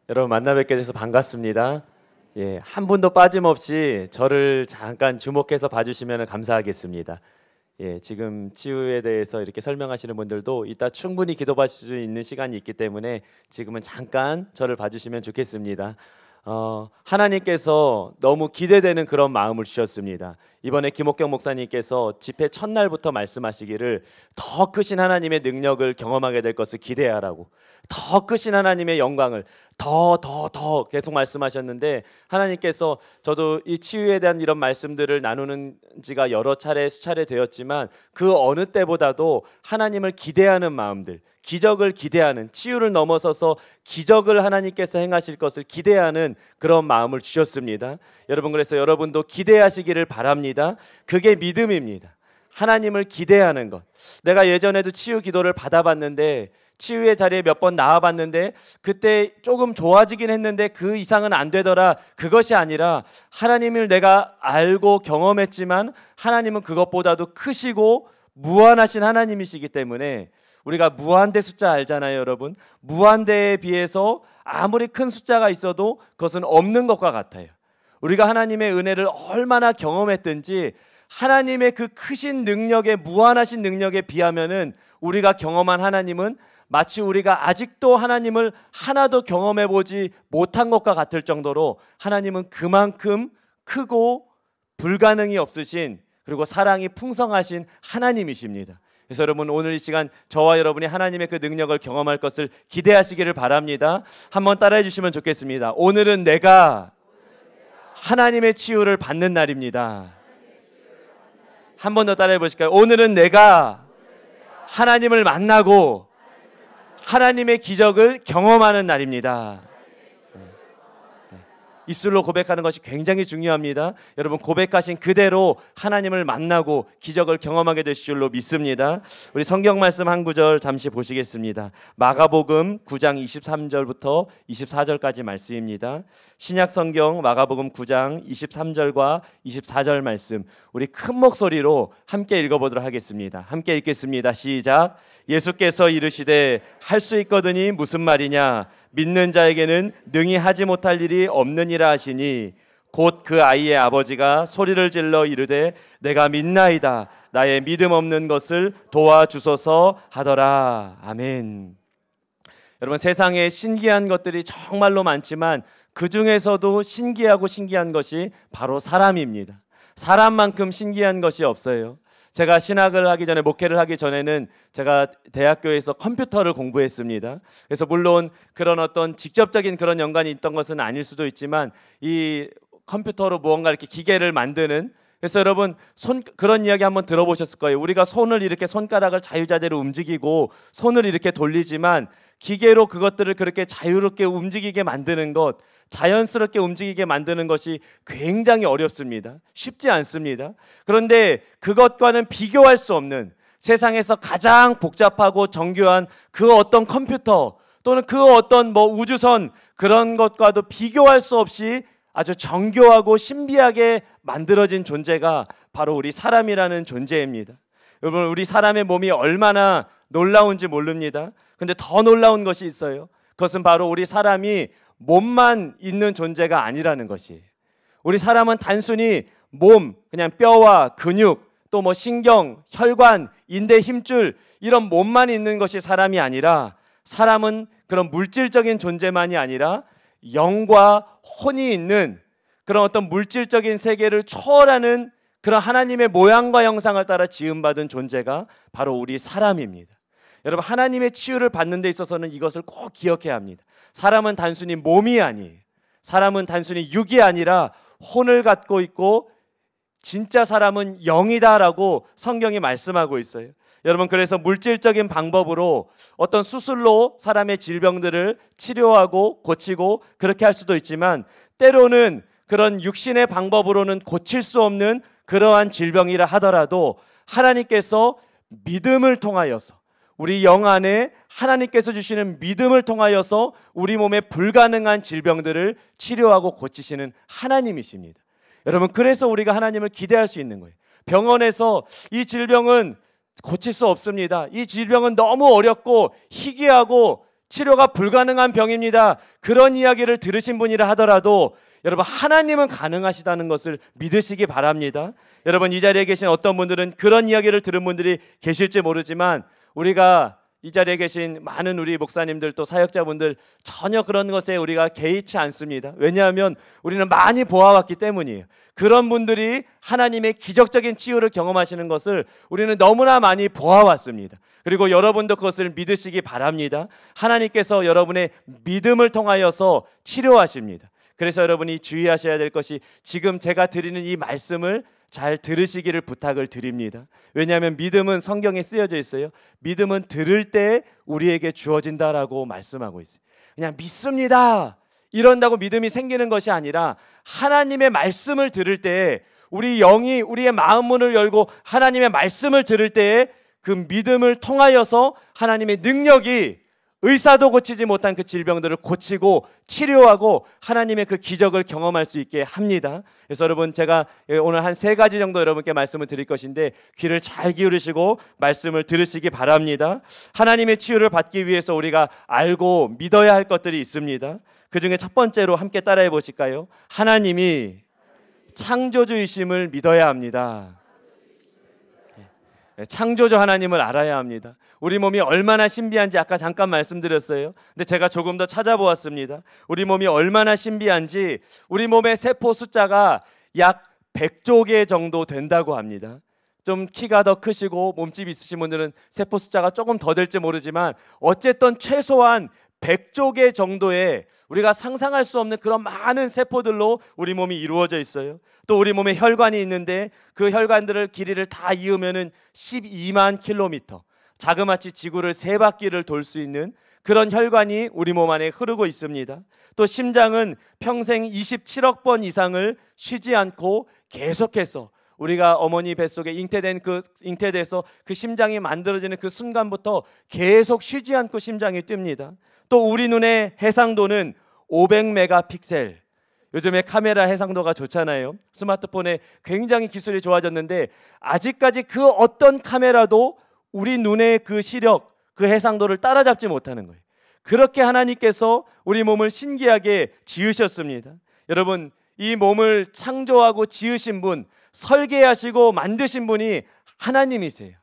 여러분 만나 뵙게 돼서 반갑습니다. 예, 한 분도 빠짐없이 저를 잠깐 주목해서 봐주시면 감사하겠습니다. 예, 지금 치유에 대해서 이렇게 설명하시는 분들도 이따 충분히 기도받을 수 있는 시간이 있기 때문에 지금은 잠깐 저를 봐주시면 좋겠습니다. 하나님께서 너무 기대되는 그런 마음을 주셨습니다. 이번에 김옥경 목사님께서 집회 첫날부터 말씀하시기를 더 크신 하나님의 능력을 경험하게 될 것을 기대하라고, 더 크신 하나님의 영광을 더 계속 말씀하셨는데, 하나님께서 저도 이 치유에 대한 이런 말씀들을 나누는 지가 여러 차례 수차례 되었지만 그 어느 때보다도 하나님을 기대하는 마음들, 기적을 기대하는, 치유를 넘어서서 기적을 하나님께서 행하실 것을 기대하는 그런 마음을 주셨습니다. 여러분, 그래서 여러분도 기대하시기를 바랍니다. 그게 믿음입니다. 하나님을 기대하는 것. 내가 예전에도 치유 기도를 받아봤는데, 치유의 자리에 몇 번 나와봤는데 그때 조금 좋아지긴 했는데 그 이상은 안 되더라. 그것이 아니라 하나님을 내가 알고 경험했지만 하나님은 그것보다도 크시고 무한하신 하나님이시기 때문에, 우리가 무한대 숫자 알잖아요, 여러분. 무한대에 비해서 아무리 큰 숫자가 있어도 그것은 없는 것과 같아요. 우리가 하나님의 은혜를 얼마나 경험했든지 하나님의 그 크신 능력에, 무한하신 능력에 비하면은 우리가 경험한 하나님은 마치 우리가 아직도 하나님을 하나도 경험해보지 못한 것과 같을 정도로 하나님은 그만큼 크고 불가능이 없으신, 그리고 사랑이 풍성하신 하나님이십니다. 그래서 여러분, 오늘 이 시간 저와 여러분이 하나님의 그 능력을 경험할 것을 기대하시기를 바랍니다. 한번 따라해 주시면 좋겠습니다. 오늘은 내가 하나님의 치유를 받는 날입니다. 한 번 더 따라해 보실까요? 오늘은 내가 하나님을 만나고 하나님의 기적을 경험하는 날입니다. 입술로 고백하는 것이 굉장히 중요합니다. 여러분, 고백하신 그대로 하나님을 만나고 기적을 경험하게 되실 줄로 믿습니다. 우리 성경 말씀 한 구절 잠시 보시겠습니다. 마가복음 9장 23절부터 24절까지 말씀입니다. 신약 성경 마가복음 9장 23절과 24절 말씀, 우리 큰 목소리로 함께 읽어보도록 하겠습니다. 함께 읽겠습니다. 시작. 예수께서 이르시되 할 수 있거든이 무슨 말이냐? 믿는 자에게는 능히 하지 못할 일이 없느니라 하시니, 곧 그 아이의 아버지가 소리를 질러 이르되 내가 믿나이다, 나의 믿음 없는 것을 도와주소서 하더라. 아멘. 여러분, 세상에 신기한 것들이 정말로 많지만 그 중에서도 신기한 것이 바로 사람입니다. 사람만큼 신기한 것이 없어요. 제가 신학을 하기 전에, 목회를 하기 전에는 제가 대학교에서 컴퓨터를 공부했습니다. 그래서 물론 그런 어떤 직접적인 그런 연관이 있던 것은 아닐 수도 있지만, 이 컴퓨터로 무언가 이렇게 기계를 만드는, 그래서 여러분 그런 이야기 한번 들어보셨을 거예요. 우리가 손을 이렇게, 손가락을 자유자재로 움직이고 손을 이렇게 돌리지만 기계로 그것들을 그렇게 자유롭게 움직이게 만드는 것, 자연스럽게 움직이게 만드는 것이 굉장히 어렵습니다. 쉽지 않습니다. 그런데 그것과는 비교할 수 없는, 세상에서 가장 복잡하고 정교한 그 어떤 컴퓨터 또는 그 어떤 우주선, 그런 것과도 비교할 수 없이 아주 정교하고 신비하게 만들어진 존재가 바로 우리 사람이라는 존재입니다. 여러분, 우리 사람의 몸이 얼마나 놀라운지 모릅니다. 근데 더 놀라운 것이 있어요. 그것은 바로 우리 사람이 몸만 있는 존재가 아니라는 것이에요. 우리 사람은 단순히 몸, 그냥 뼈와 근육, 또 신경, 혈관, 인대, 힘줄, 이런 몸만 있는 것이 사람이 아니라, 사람은 그런 물질적인 존재만이 아니라 영과 혼이 있는 그런 어떤 물질적인 세계를 초월하는 그런 하나님의 모양과 형상을 따라 지음받은 존재가 바로 우리 사람입니다. 여러분, 하나님의 치유를 받는 데 있어서는 이것을 꼭 기억해야 합니다. 사람은 단순히 몸이 아니에요. 사람은 단순히 육이 아니라 혼을 갖고 있고 진짜 사람은 영이다라고 성경이 말씀하고 있어요. 여러분, 그래서 물질적인 방법으로 어떤 수술로 사람의 질병들을 치료하고 고치고 그렇게 할 수도 있지만, 때로는 그런 육신의 방법으로는 고칠 수 없는 그러한 질병이라 하더라도 하나님께서 믿음을 통하여서, 우리 영 안에 하나님께서 주시는 믿음을 통하여서 우리 몸에 불가능한 질병들을 치료하고 고치시는 하나님이십니다. 여러분, 그래서 우리가 하나님을 기대할 수 있는 거예요. 병원에서 이 질병은 고칠 수 없습니다, 이 질병은 너무 어렵고 희귀하고 치료가 불가능한 병입니다. 그런 이야기를 들으신 분이라 하더라도 여러분, 하나님은 가능하시다는 것을 믿으시기 바랍니다. 여러분, 이 자리에 계신 어떤 분들은 그런 이야기를 들은 분들이 계실지 모르지만, 우리가 이 자리에 계신 많은 우리 목사님들 또 사역자분들 전혀 그런 것에 우리가 개의치 않습니다. 왜냐하면 우리는 많이 보아왔기 때문이에요. 그런 분들이 하나님의 기적적인 치유를 경험하시는 것을 우리는 너무나 많이 보아왔습니다. 그리고 여러분도 그것을 믿으시기 바랍니다. 하나님께서 여러분의 믿음을 통하여서 치료하십니다. 그래서 여러분이 주의하셔야 될 것이, 지금 제가 드리는 이 말씀을 잘 들으시기를 부탁을 드립니다. 왜냐하면 믿음은 성경에 쓰여져 있어요. 믿음은 들을 때 우리에게 주어진다라고 말씀하고 있어요. 그냥 믿습니다 이런다고 믿음이 생기는 것이 아니라, 하나님의 말씀을 들을 때 우리 영이, 우리의 마음 문을 열고 하나님의 말씀을 들을 때에 그 믿음을 통하여서 하나님의 능력이 의사도 고치지 못한 그 질병들을 고치고 치료하고 하나님의 그 기적을 경험할 수 있게 합니다. 그래서 여러분, 제가 오늘 한 3가지 정도 여러분께 말씀을 드릴 것인데, 귀를 잘 기울이시고 말씀을 들으시기 바랍니다. 하나님의 치유를 받기 위해서 우리가 알고 믿어야 할 것들이 있습니다. 그 중에 첫 번째로 함께 따라해 보실까요? 하나님이 창조주이심을 믿어야 합니다. 창조주 하나님을 알아야 합니다. 우리 몸이 얼마나 신비한지 아까 잠깐 말씀드렸어요. 근데 제가 조금 더 찾아보았습니다. 우리 몸이 얼마나 신비한지, 우리 몸의 세포 숫자가 약 100조 개 정도 된다고 합니다. 좀 키가 더 크시고 몸집 있으신 분들은 세포 숫자가 조금 더 될지 모르지만, 어쨌든 최소한 100조 개 정도의 우리가 상상할 수 없는 그런 많은 세포들로 우리 몸이 이루어져 있어요. 또 우리 몸에 혈관이 있는데, 그 혈관들을 길이를 다 이으면은 12만 킬로미터, 자그마치 지구를 3바퀴를 돌 수 있는 그런 혈관이 우리 몸 안에 흐르고 있습니다. 또 심장은 평생 27억 번 이상을 쉬지 않고 계속해서, 우리가 어머니 뱃속에 잉태돼서 그 심장이 만들어지는 그 순간부터 계속 쉬지 않고 심장이 뜁니다. 또 우리 눈의 해상도는 500메가픽셀. 요즘에 카메라 해상도가 좋잖아요. 스마트폰에 굉장히 기술이 좋아졌는데, 아직까지 그 어떤 카메라도 우리 눈의 그 시력, 그 해상도를 따라잡지 못하는 거예요. 그렇게 하나님께서 우리 몸을 신기하게 지으셨습니다. 여러분, 이 몸을 창조하고 지으신 분, 설계하시고 만드신 분이 하나님이세요.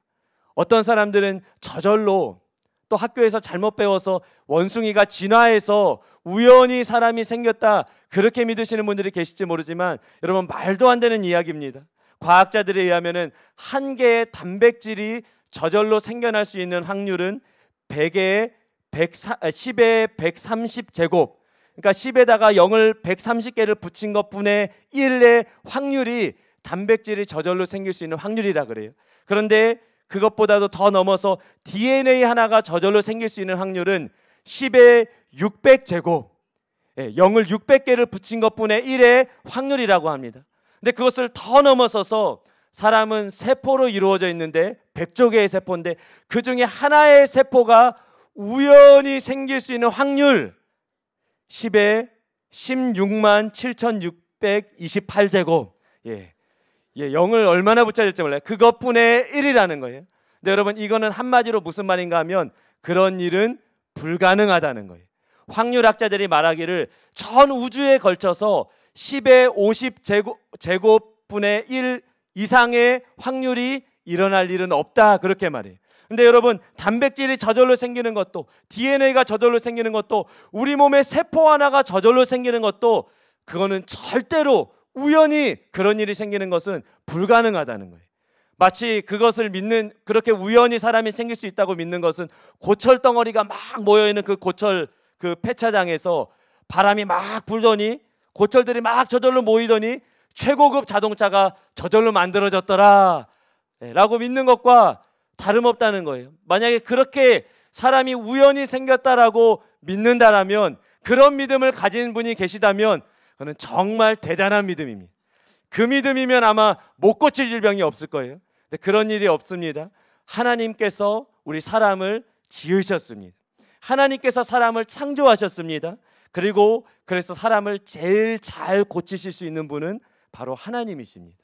어떤 사람들은 저절로, 또 학교에서 잘못 배워서 원숭이가 진화해서 우연히 사람이 생겼다, 그렇게 믿으시는 분들이 계실지 모르지만, 여러분, 말도 안 되는 이야기입니다. 과학자들에 의하면은 한 개의 단백질이 저절로 생겨날 수 있는 확률은 10의 130제곱, 그러니까 10에다가 0을 130개를 붙인 것분의 1의 확률이 단백질이 저절로 생길 수 있는 확률이라 그래요. 그런데 그것보다도 더 넘어서 DNA 하나가 저절로 생길 수 있는 확률은 10의 600제곱, 0을 600개를 붙인 것분의 1의 확률이라고 합니다. 근데 그것을 더 넘어서서 사람은 세포로 이루어져 있는데 100조 개의 세포인데, 그 중에 하나의 세포가 우연히 생길 수 있는 확률 10의 16만 7,628제곱. 0을 얼마나 붙여야 될지 몰라요. 그것분의 1이라는 거예요. 근데 여러분, 이거는 한마디로 무슨 말인가 하면, 그런 일은 불가능하다는 거예요. 확률학자들이 말하기를 전 우주에 걸쳐서 10의 50제곱분의 1 이상의 확률이 일어날 일은 없다, 그렇게 말해요. 근데 여러분, 단백질이 저절로 생기는 것도, DNA가 저절로 생기는 것도, 우리 몸의 세포 하나가 저절로 생기는 것도, 그거는 절대로 우연히 그런 일이 생기는 것은 불가능하다는 거예요. 마치 그것을 믿는, 그렇게 우연히 사람이 생길 수 있다고 믿는 것은, 고철 덩어리가 막 모여있는 그 고철 그 폐차장에서 바람이 막 불더니 고철들이 막 저절로 모이더니 최고급 자동차가 저절로 만들어졌더라 라고 믿는 것과 다름없다는 거예요. 만약에 그렇게 사람이 우연히 생겼다라고 믿는다라면, 그런 믿음을 가진 분이 계시다면 그는 정말 대단한 믿음입니다. 그 믿음이면 아마 못 고칠 질병이 없을 거예요. 근데 그런 일이 없습니다. 하나님께서 우리 사람을 지으셨습니다. 하나님께서 사람을 창조하셨습니다. 그리고 그래서 사람을 제일 잘 고치실 수 있는 분은 바로 하나님이십니다.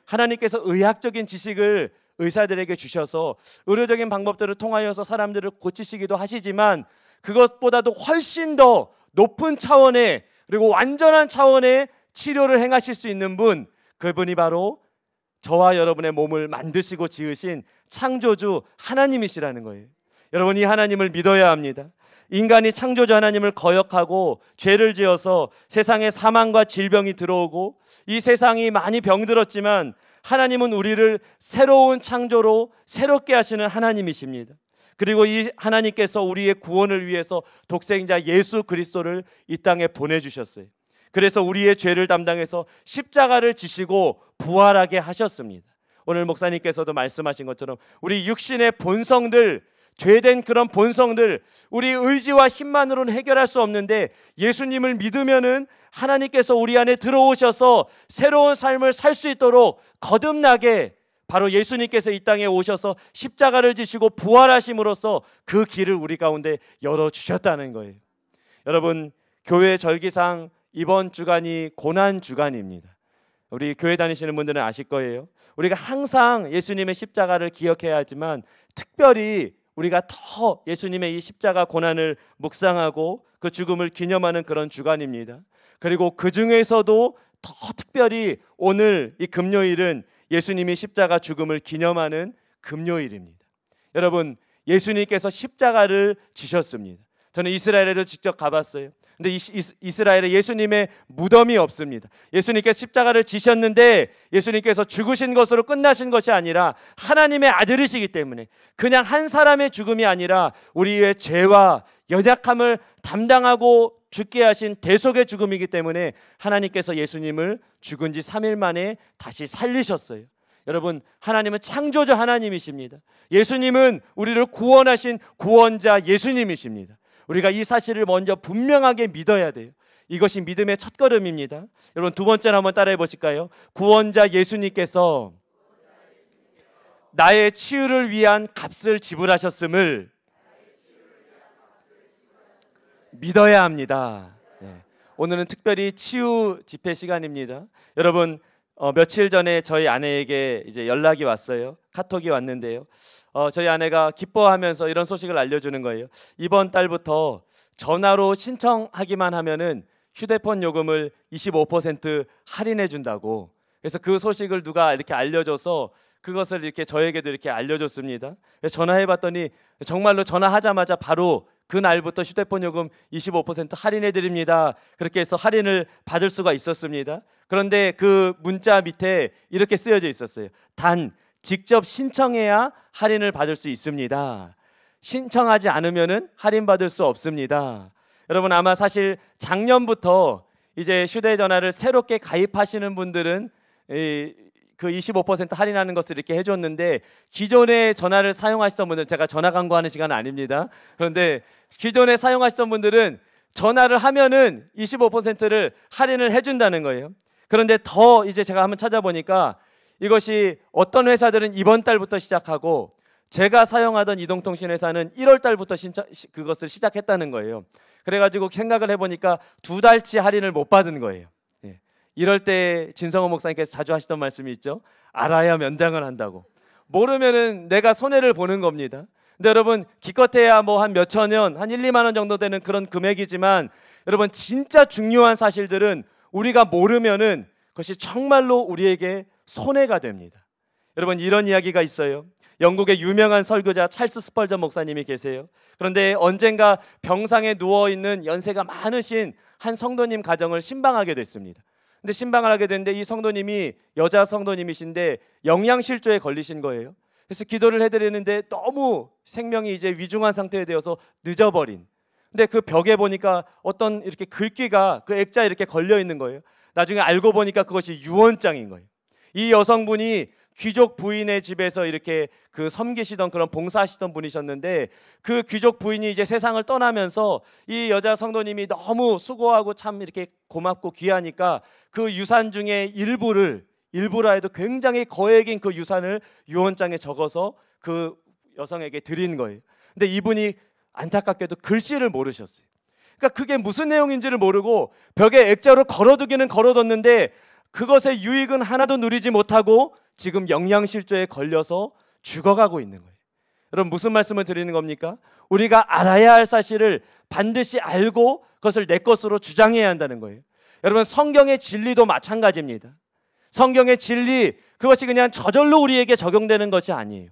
하나님께서 의학적인 지식을 의사들에게 주셔서 의료적인 방법들을 통하여서 사람들을 고치시기도 하시지만, 그것보다도 훨씬 더 높은 차원의, 그리고 완전한 차원의 치료를 행하실 수 있는 분, 그분이 바로 저와 여러분의 몸을 만드시고 지으신 창조주 하나님이시라는 거예요. 여러분, 이 하나님을 믿어야 합니다. 인간이 창조주 하나님을 거역하고 죄를 지어서 세상에 사망과 질병이 들어오고 이 세상이 많이 병들었지만, 하나님은 우리를 새로운 창조로 새롭게 하시는 하나님이십니다. 그리고 이 하나님께서 우리의 구원을 위해서 독생자 예수 그리스도를 이 땅에 보내주셨어요. 그래서 우리의 죄를 담당해서 십자가를 지시고 부활하게 하셨습니다. 오늘 목사님께서도 말씀하신 것처럼 우리 육신의 본성들, 죄된 그런 본성들, 우리 의지와 힘만으로는 해결할 수 없는데, 예수님을 믿으면은 하나님께서 우리 안에 들어오셔서 새로운 삶을 살 수 있도록 거듭나게, 바로 예수님께서 이 땅에 오셔서 십자가를 지시고 부활하심으로써 그 길을 우리 가운데 열어주셨다는 거예요. 여러분, 교회 절기상 이번 주간이 고난 주간입니다. 우리 교회 다니시는 분들은 아실 거예요. 우리가 항상 예수님의 십자가를 기억해야 하지만, 특별히 우리가 더 예수님의 이 십자가 고난을 묵상하고 그 죽음을 기념하는 그런 주간입니다. 그리고 그 중에서도 더 특별히 오늘 이 금요일은 예수님이 십자가 죽음을 기념하는 금요일입니다. 여러분, 예수님께서 십자가를 지셨습니다. 저는 이스라엘에도 직접 가봤어요. 근데 이스라엘에 예수님의 무덤이 없습니다. 예수님께서 십자가를 지셨는데, 예수님께서 죽으신 것으로 끝나신 것이 아니라 하나님의 아들이시기 때문에, 그냥 한 사람의 죽음이 아니라 우리의 죄와 연약함을 담당하고 죽게 하신 대속의 죽음이기 때문에 하나님께서 예수님을 죽은 지 3일 만에 다시 살리셨어요. 여러분, 하나님은 창조주 하나님이십니다. 예수님은 우리를 구원하신 구원자 예수님이십니다. 우리가 이 사실을 먼저 분명하게 믿어야 돼요. 이것이 믿음의 첫걸음입니다. 여러분, 두 번째로 한번 따라해 보실까요? 구원자 예수님께서 나의 치유를 위한 값을 지불하셨음을 믿어야 합니다. 네. 오늘은 특별히 치유 집회 시간입니다. 여러분, 며칠 전에 저희 아내에게 이제 연락이 왔어요. 카톡이 왔는데요. 저희 아내가 기뻐하면서 이런 소식을 알려주는 거예요. 이번 달부터 전화로 신청하기만 하면은 휴대폰 요금을 25% 할인해 준다고. 그래서 그 소식을 누가 이렇게 알려줘서 그것을 이렇게 저에게도 이렇게 알려줬습니다. 그래서 전화해봤더니 정말로 전화하자마자 바로 그 날부터 휴대폰 요금 25% 할인해 드립니다. 그렇게 해서 할인을 받을 수가 있었습니다. 그런데 그 문자 밑에 이렇게 쓰여져 있었어요. 단 직접 신청해야 할인을 받을 수 있습니다. 신청하지 않으면은 할인 받을 수 없습니다. 여러분, 아마 사실 작년부터 이제 휴대전화를 새롭게 가입하시는 분들은 그 25% 할인하는 것을 이렇게 해줬는데, 기존의 전화를 사용하시던 분들, 제가 전화 광고하는 시간은 아닙니다. 그런데 기존에 사용하시던 분들은 전화를 하면은 25%를 할인을 해준다는 거예요. 그런데 더 이제 제가 한번 찾아보니까 이것이 어떤 회사들은 이번 달부터 시작하고, 제가 사용하던 이동통신 회사는 1월 달부터 그것을 시작했다는 거예요. 그래가지고 생각을 해보니까 2달치 할인을 못 받은 거예요. 이럴 때 진성호 목사님께서 자주 하시던 말씀이 있죠. 알아야 면장을 한다고. 모르면은 내가 손해를 보는 겁니다. 근데 여러분, 기껏해야 뭐 한 몇천 원, 한 1, 2만 원 정도 되는 그런 금액이지만, 여러분 진짜 중요한 사실들은 우리가 모르면은 그것이 정말로 우리에게 손해가 됩니다. 여러분, 이런 이야기가 있어요. 영국의 유명한 설교자 찰스 스펄전 목사님이 계세요. 그런데 언젠가 병상에 누워있는 연세가 많으신 한 성도님 가정을 신방하게 됐습니다. 근데 신방을 하게 됐는데 이 성도님이 여자 성도님이신데 영양실조에 걸리신 거예요. 그래서 기도를 해드리는데 너무 생명이 이제 위중한 상태에 되어서 늦어버린. 근데 그 벽에 보니까 어떤 이렇게 글귀가 그 액자에 이렇게 걸려 있는 거예요. 나중에 알고 보니까 그것이 유언장인 거예요. 이 여성분이 귀족 부인의 집에서 이렇게 그 섬기시던 그런 봉사하시던 분이셨는데, 그 귀족 부인이 이제 세상을 떠나면서 이 여자 성도님이 너무 수고하고 참 이렇게 고맙고 귀하니까 그 유산 중에 일부라 해도 굉장히 거액인 그 유산을 유언장에 적어서 그 여성에게 드린 거예요. 근데 이분이 안타깝게도 글씨를 모르셨어요. 그러니까 그게 무슨 내용인지를 모르고 벽에 액자로 걸어두기는 걸어뒀는데 그것의 유익은 하나도 누리지 못하고 지금 영양실조에 걸려서 죽어가고 있는 거예요. 여러분 무슨 말씀을 드리는 겁니까? 우리가 알아야 할 사실을 반드시 알고 그것을 내 것으로 주장해야 한다는 거예요. 여러분 성경의 진리도 마찬가지입니다. 성경의 진리 그것이 그냥 저절로 우리에게 적용되는 것이 아니에요.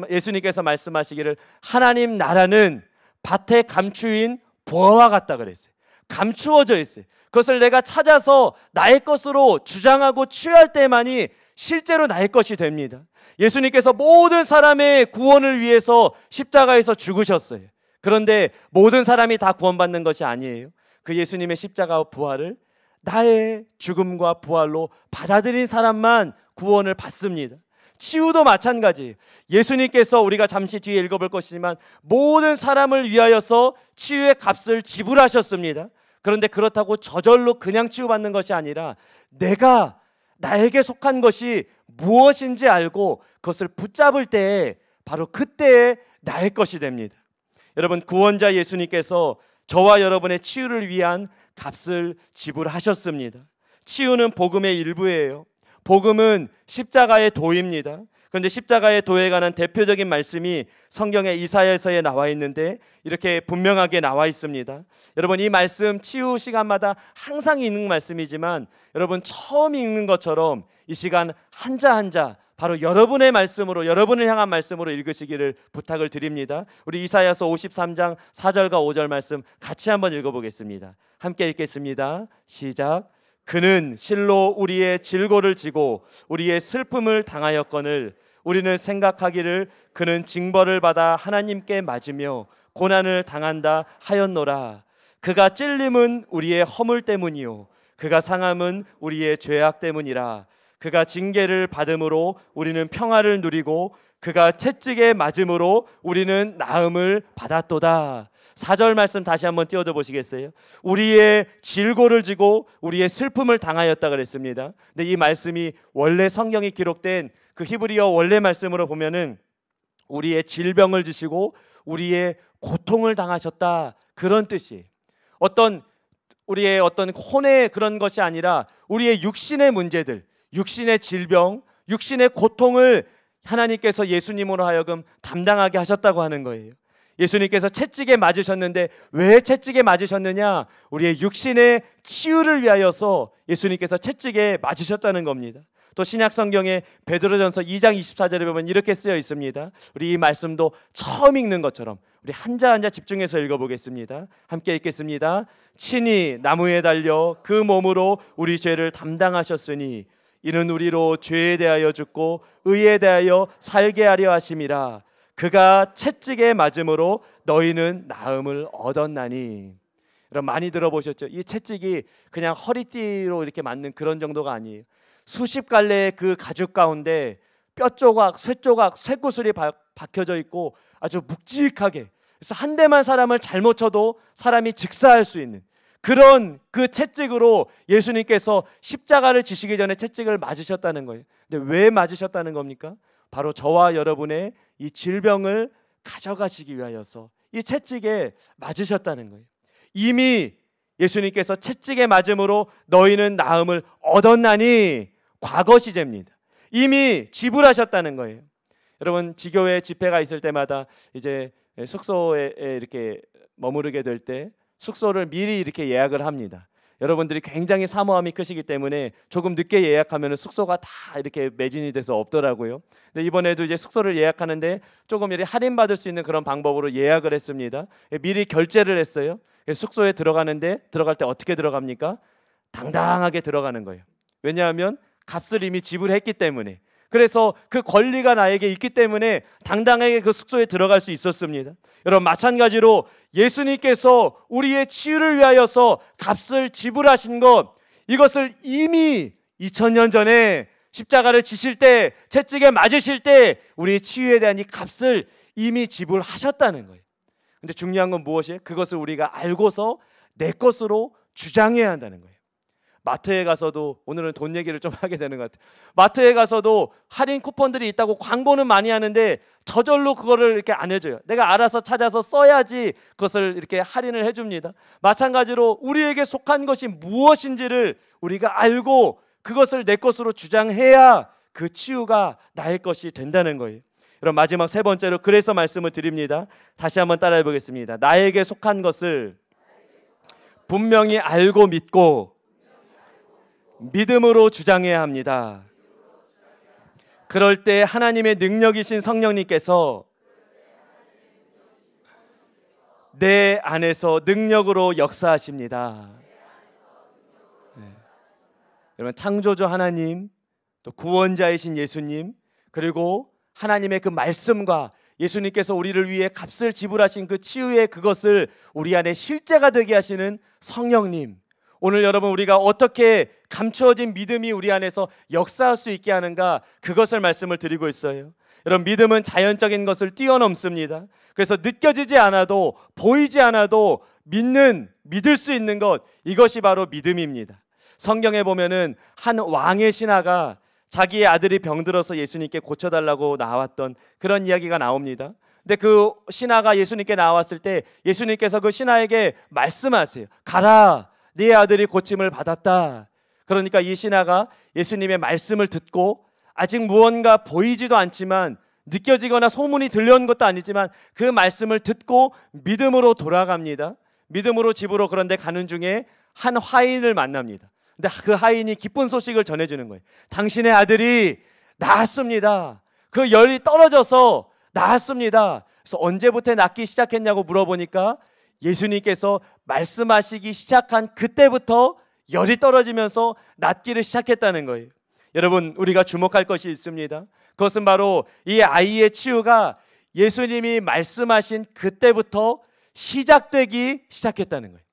예수님께서 말씀하시기를 하나님 나라는 밭에 감추인 보화와 같다 그랬어요. 감추어져 있어요. 그것을 내가 찾아서 나의 것으로 주장하고 취할 때만이 실제로 나의 것이 됩니다. 예수님께서 모든 사람의 구원을 위해서 십자가에서 죽으셨어요. 그런데 모든 사람이 다 구원받는 것이 아니에요. 그 예수님의 십자가 부활을 나의 죽음과 부활로 받아들인 사람만 구원을 받습니다. 치유도 마찬가지예요. 예수님께서 우리가 잠시 뒤에 읽어볼 것이지만 모든 사람을 위하여서 치유의 값을 지불하셨습니다. 그런데 그렇다고 저절로 그냥 치유받는 것이 아니라 내가 나에게 속한 것이 무엇인지 알고 그것을 붙잡을 때에 바로 그때에 나의 것이 됩니다. 여러분 구원자 예수님께서 저와 여러분의 치유를 위한 값을 지불하셨습니다. 치유는 복음의 일부예요. 복음은 십자가의 도입니다. 그런데 십자가의 도에 관한 대표적인 말씀이 성경의 이사야서에 나와 있는데 이렇게 분명하게 나와 있습니다. 여러분 이 말씀 치유 시간마다 항상 읽는 말씀이지만 여러분 처음 읽는 것처럼 이 시간 한자 한자 바로 여러분의 말씀으로 여러분을 향한 말씀으로 읽으시기를 부탁을 드립니다. 우리 이사야서 53장 4절과 5절 말씀 같이 한번 읽어보겠습니다. 함께 읽겠습니다. 시작. 그는 실로 우리의 질고를 지고 우리의 슬픔을 당하였거늘 우리는 생각하기를 그는 징벌을 받아 하나님께 맞으며 고난을 당한다 하였노라. 그가 찔림은 우리의 허물 때문이요 그가 상함은 우리의 죄악 때문이라. 그가 징계를 받음으로 우리는 평화를 누리고 그가 채찍에 맞음으로 우리는 나음을 받았도다. 4절 말씀 다시 한번 띄워줘 보시겠어요? 우리의 질고를 지고 우리의 슬픔을 당하였다 그랬습니다. 근데 이 말씀이 원래 성경이 기록된 그 히브리어 원래 말씀으로 보면은 우리의 질병을 지시고 우리의 고통을 당하셨다 그런 뜻이 우리의 어떤 혼의 그런 것이 아니라 우리의 육신의 문제들, 육신의 질병, 육신의 고통을 하나님께서 예수님으로 하여금 담당하게 하셨다고 하는 거예요. 예수님께서 채찍에 맞으셨는데 왜 채찍에 맞으셨느냐? 우리의 육신의 치유를 위하여서 예수님께서 채찍에 맞으셨다는 겁니다. 또 신약 성경에 베드로전서 2장 24절에 보면 이렇게 쓰여 있습니다. 우리 이 말씀도 처음 읽는 것처럼 우리 한자 한자 집중해서 읽어보겠습니다. 함께 읽겠습니다. 친히 나무에 달려 그 몸으로 우리 죄를 담당하셨으니 이는 우리로 죄에 대하여 죽고 의에 대하여 살게 하려 하심이라. 그가 채찍에 맞음으로 너희는 나음을 얻었나니. 여러분 많이 들어보셨죠? 이 채찍이 그냥 허리띠로 이렇게 맞는 그런 정도가 아니에요. 수십 갈래의 그 가죽 가운데 뼈 조각, 쇠 조각, 쇠구슬이 박혀져 있고 아주 묵직하게, 그래서 한 대만 사람을 잘못 쳐도 사람이 즉사할 수 있는 그런 그 채찍으로 예수님께서 십자가를 지시기 전에 채찍을 맞으셨다는 거예요. 근데 왜 맞으셨다는 겁니까? 바로 저와 여러분의 이 질병을 가져가시기 위하여서 이 채찍에 맞으셨다는 거예요. 이미 예수님께서 채찍에 맞음으로 너희는 나음을 얻었나니 과거 시제입니다. 이미 지불하셨다는 거예요. 여러분 지교회 집회가 있을 때마다 이제 숙소에 이렇게 머무르게 될 때 숙소를 미리 이렇게 예약을 합니다. 여러분들이 굉장히 사모함이 크시기 때문에 조금 늦게 예약하면 숙소가 다 이렇게 매진이 돼서 없더라고요. 근데 이번에도 이제 숙소를 예약하는데 조금 이렇게 할인받을 수 있는 그런 방법으로 예약을 했습니다. 미리 결제를 했어요. 숙소에 들어가는데 들어갈 때 어떻게 들어갑니까? 당당하게 들어가는 거예요. 왜냐하면 값을 이미 지불했기 때문에. 그래서 그 권리가 나에게 있기 때문에 당당하게 그 숙소에 들어갈 수 있었습니다. 여러분 마찬가지로 예수님께서 우리의 치유를 위하여서 값을 지불하신 것, 이것을 이미 2000년 전에 십자가를 지실 때, 채찍에 맞으실 때 우리의 치유에 대한 이 값을 이미 지불하셨다는 거예요. 근데 중요한 건 무엇이에요? 그것을 우리가 알고서 내 것으로 주장해야 한다는 거예요. 마트에 가서도, 오늘은 돈 얘기를 좀 하게 되는 것 같아요. 마트에 가서도 할인 쿠폰들이 있다고 광고는 많이 하는데 저절로 그거를 이렇게 안 해줘요. 내가 알아서 찾아서 써야지 그것을 이렇게 할인을 해줍니다. 마찬가지로 우리에게 속한 것이 무엇인지를 우리가 알고 그것을 내 것으로 주장해야 그 치유가 나의 것이 된다는 거예요. 그럼 마지막 세 번째로 그래서 말씀을 드립니다. 다시 한번 따라해 보겠습니다. 나에게 속한 것을 분명히 알고 믿고 믿음으로 주장해야 합니다. 그럴 때 하나님의 능력이신 성령님께서 내 안에서 능력으로 역사하십니다. 네. 여러분, 창조주 하나님, 또 구원자이신 예수님, 그리고 하나님의 그 말씀과 예수님께서 우리를 위해 값을 지불하신 그 치유의 그것을 우리 안에 실제가 되게 하시는 성령님, 오늘 여러분 우리가 어떻게 감추어진 믿음이 우리 안에서 역사할 수 있게 하는가, 그것을 말씀을 드리고 있어요. 여러분, 믿음은 자연적인 것을 뛰어넘습니다. 그래서 느껴지지 않아도, 보이지 않아도 믿을 수 있는 것, 이것이 바로 믿음입니다. 성경에 보면은 한 왕의 신하가 자기의 아들이 병들어서 예수님께 고쳐달라고 나왔던 그런 이야기가 나옵니다. 근데 그 신하가 예수님께 나왔을 때 예수님께서 그 신하에게 말씀하세요. 가라, 네 아들이 고침을 받았다. 그러니까 이 신하가 예수님의 말씀을 듣고, 아직 무언가 보이지도 않지만, 느껴지거나 소문이 들려온 것도 아니지만 그 말씀을 듣고 믿음으로 돌아갑니다. 믿음으로 집으로 그런데 가는 중에 한 화인을 만납니다. 근데 그 하인이 기쁜 소식을 전해주는 거예요. 당신의 아들이 나았습니다. 그 열이 떨어져서 나았습니다. 그래서 언제부터 낫기 시작했냐고 물어보니까 예수님께서 말씀하시기 시작한 그때부터 열이 떨어지면서 낫기를 시작했다는 거예요. 여러분, 우리가 주목할 것이 있습니다. 그것은 바로 이 아이의 치유가 예수님이 말씀하신 그때부터 시작되기 시작했다는 거예요.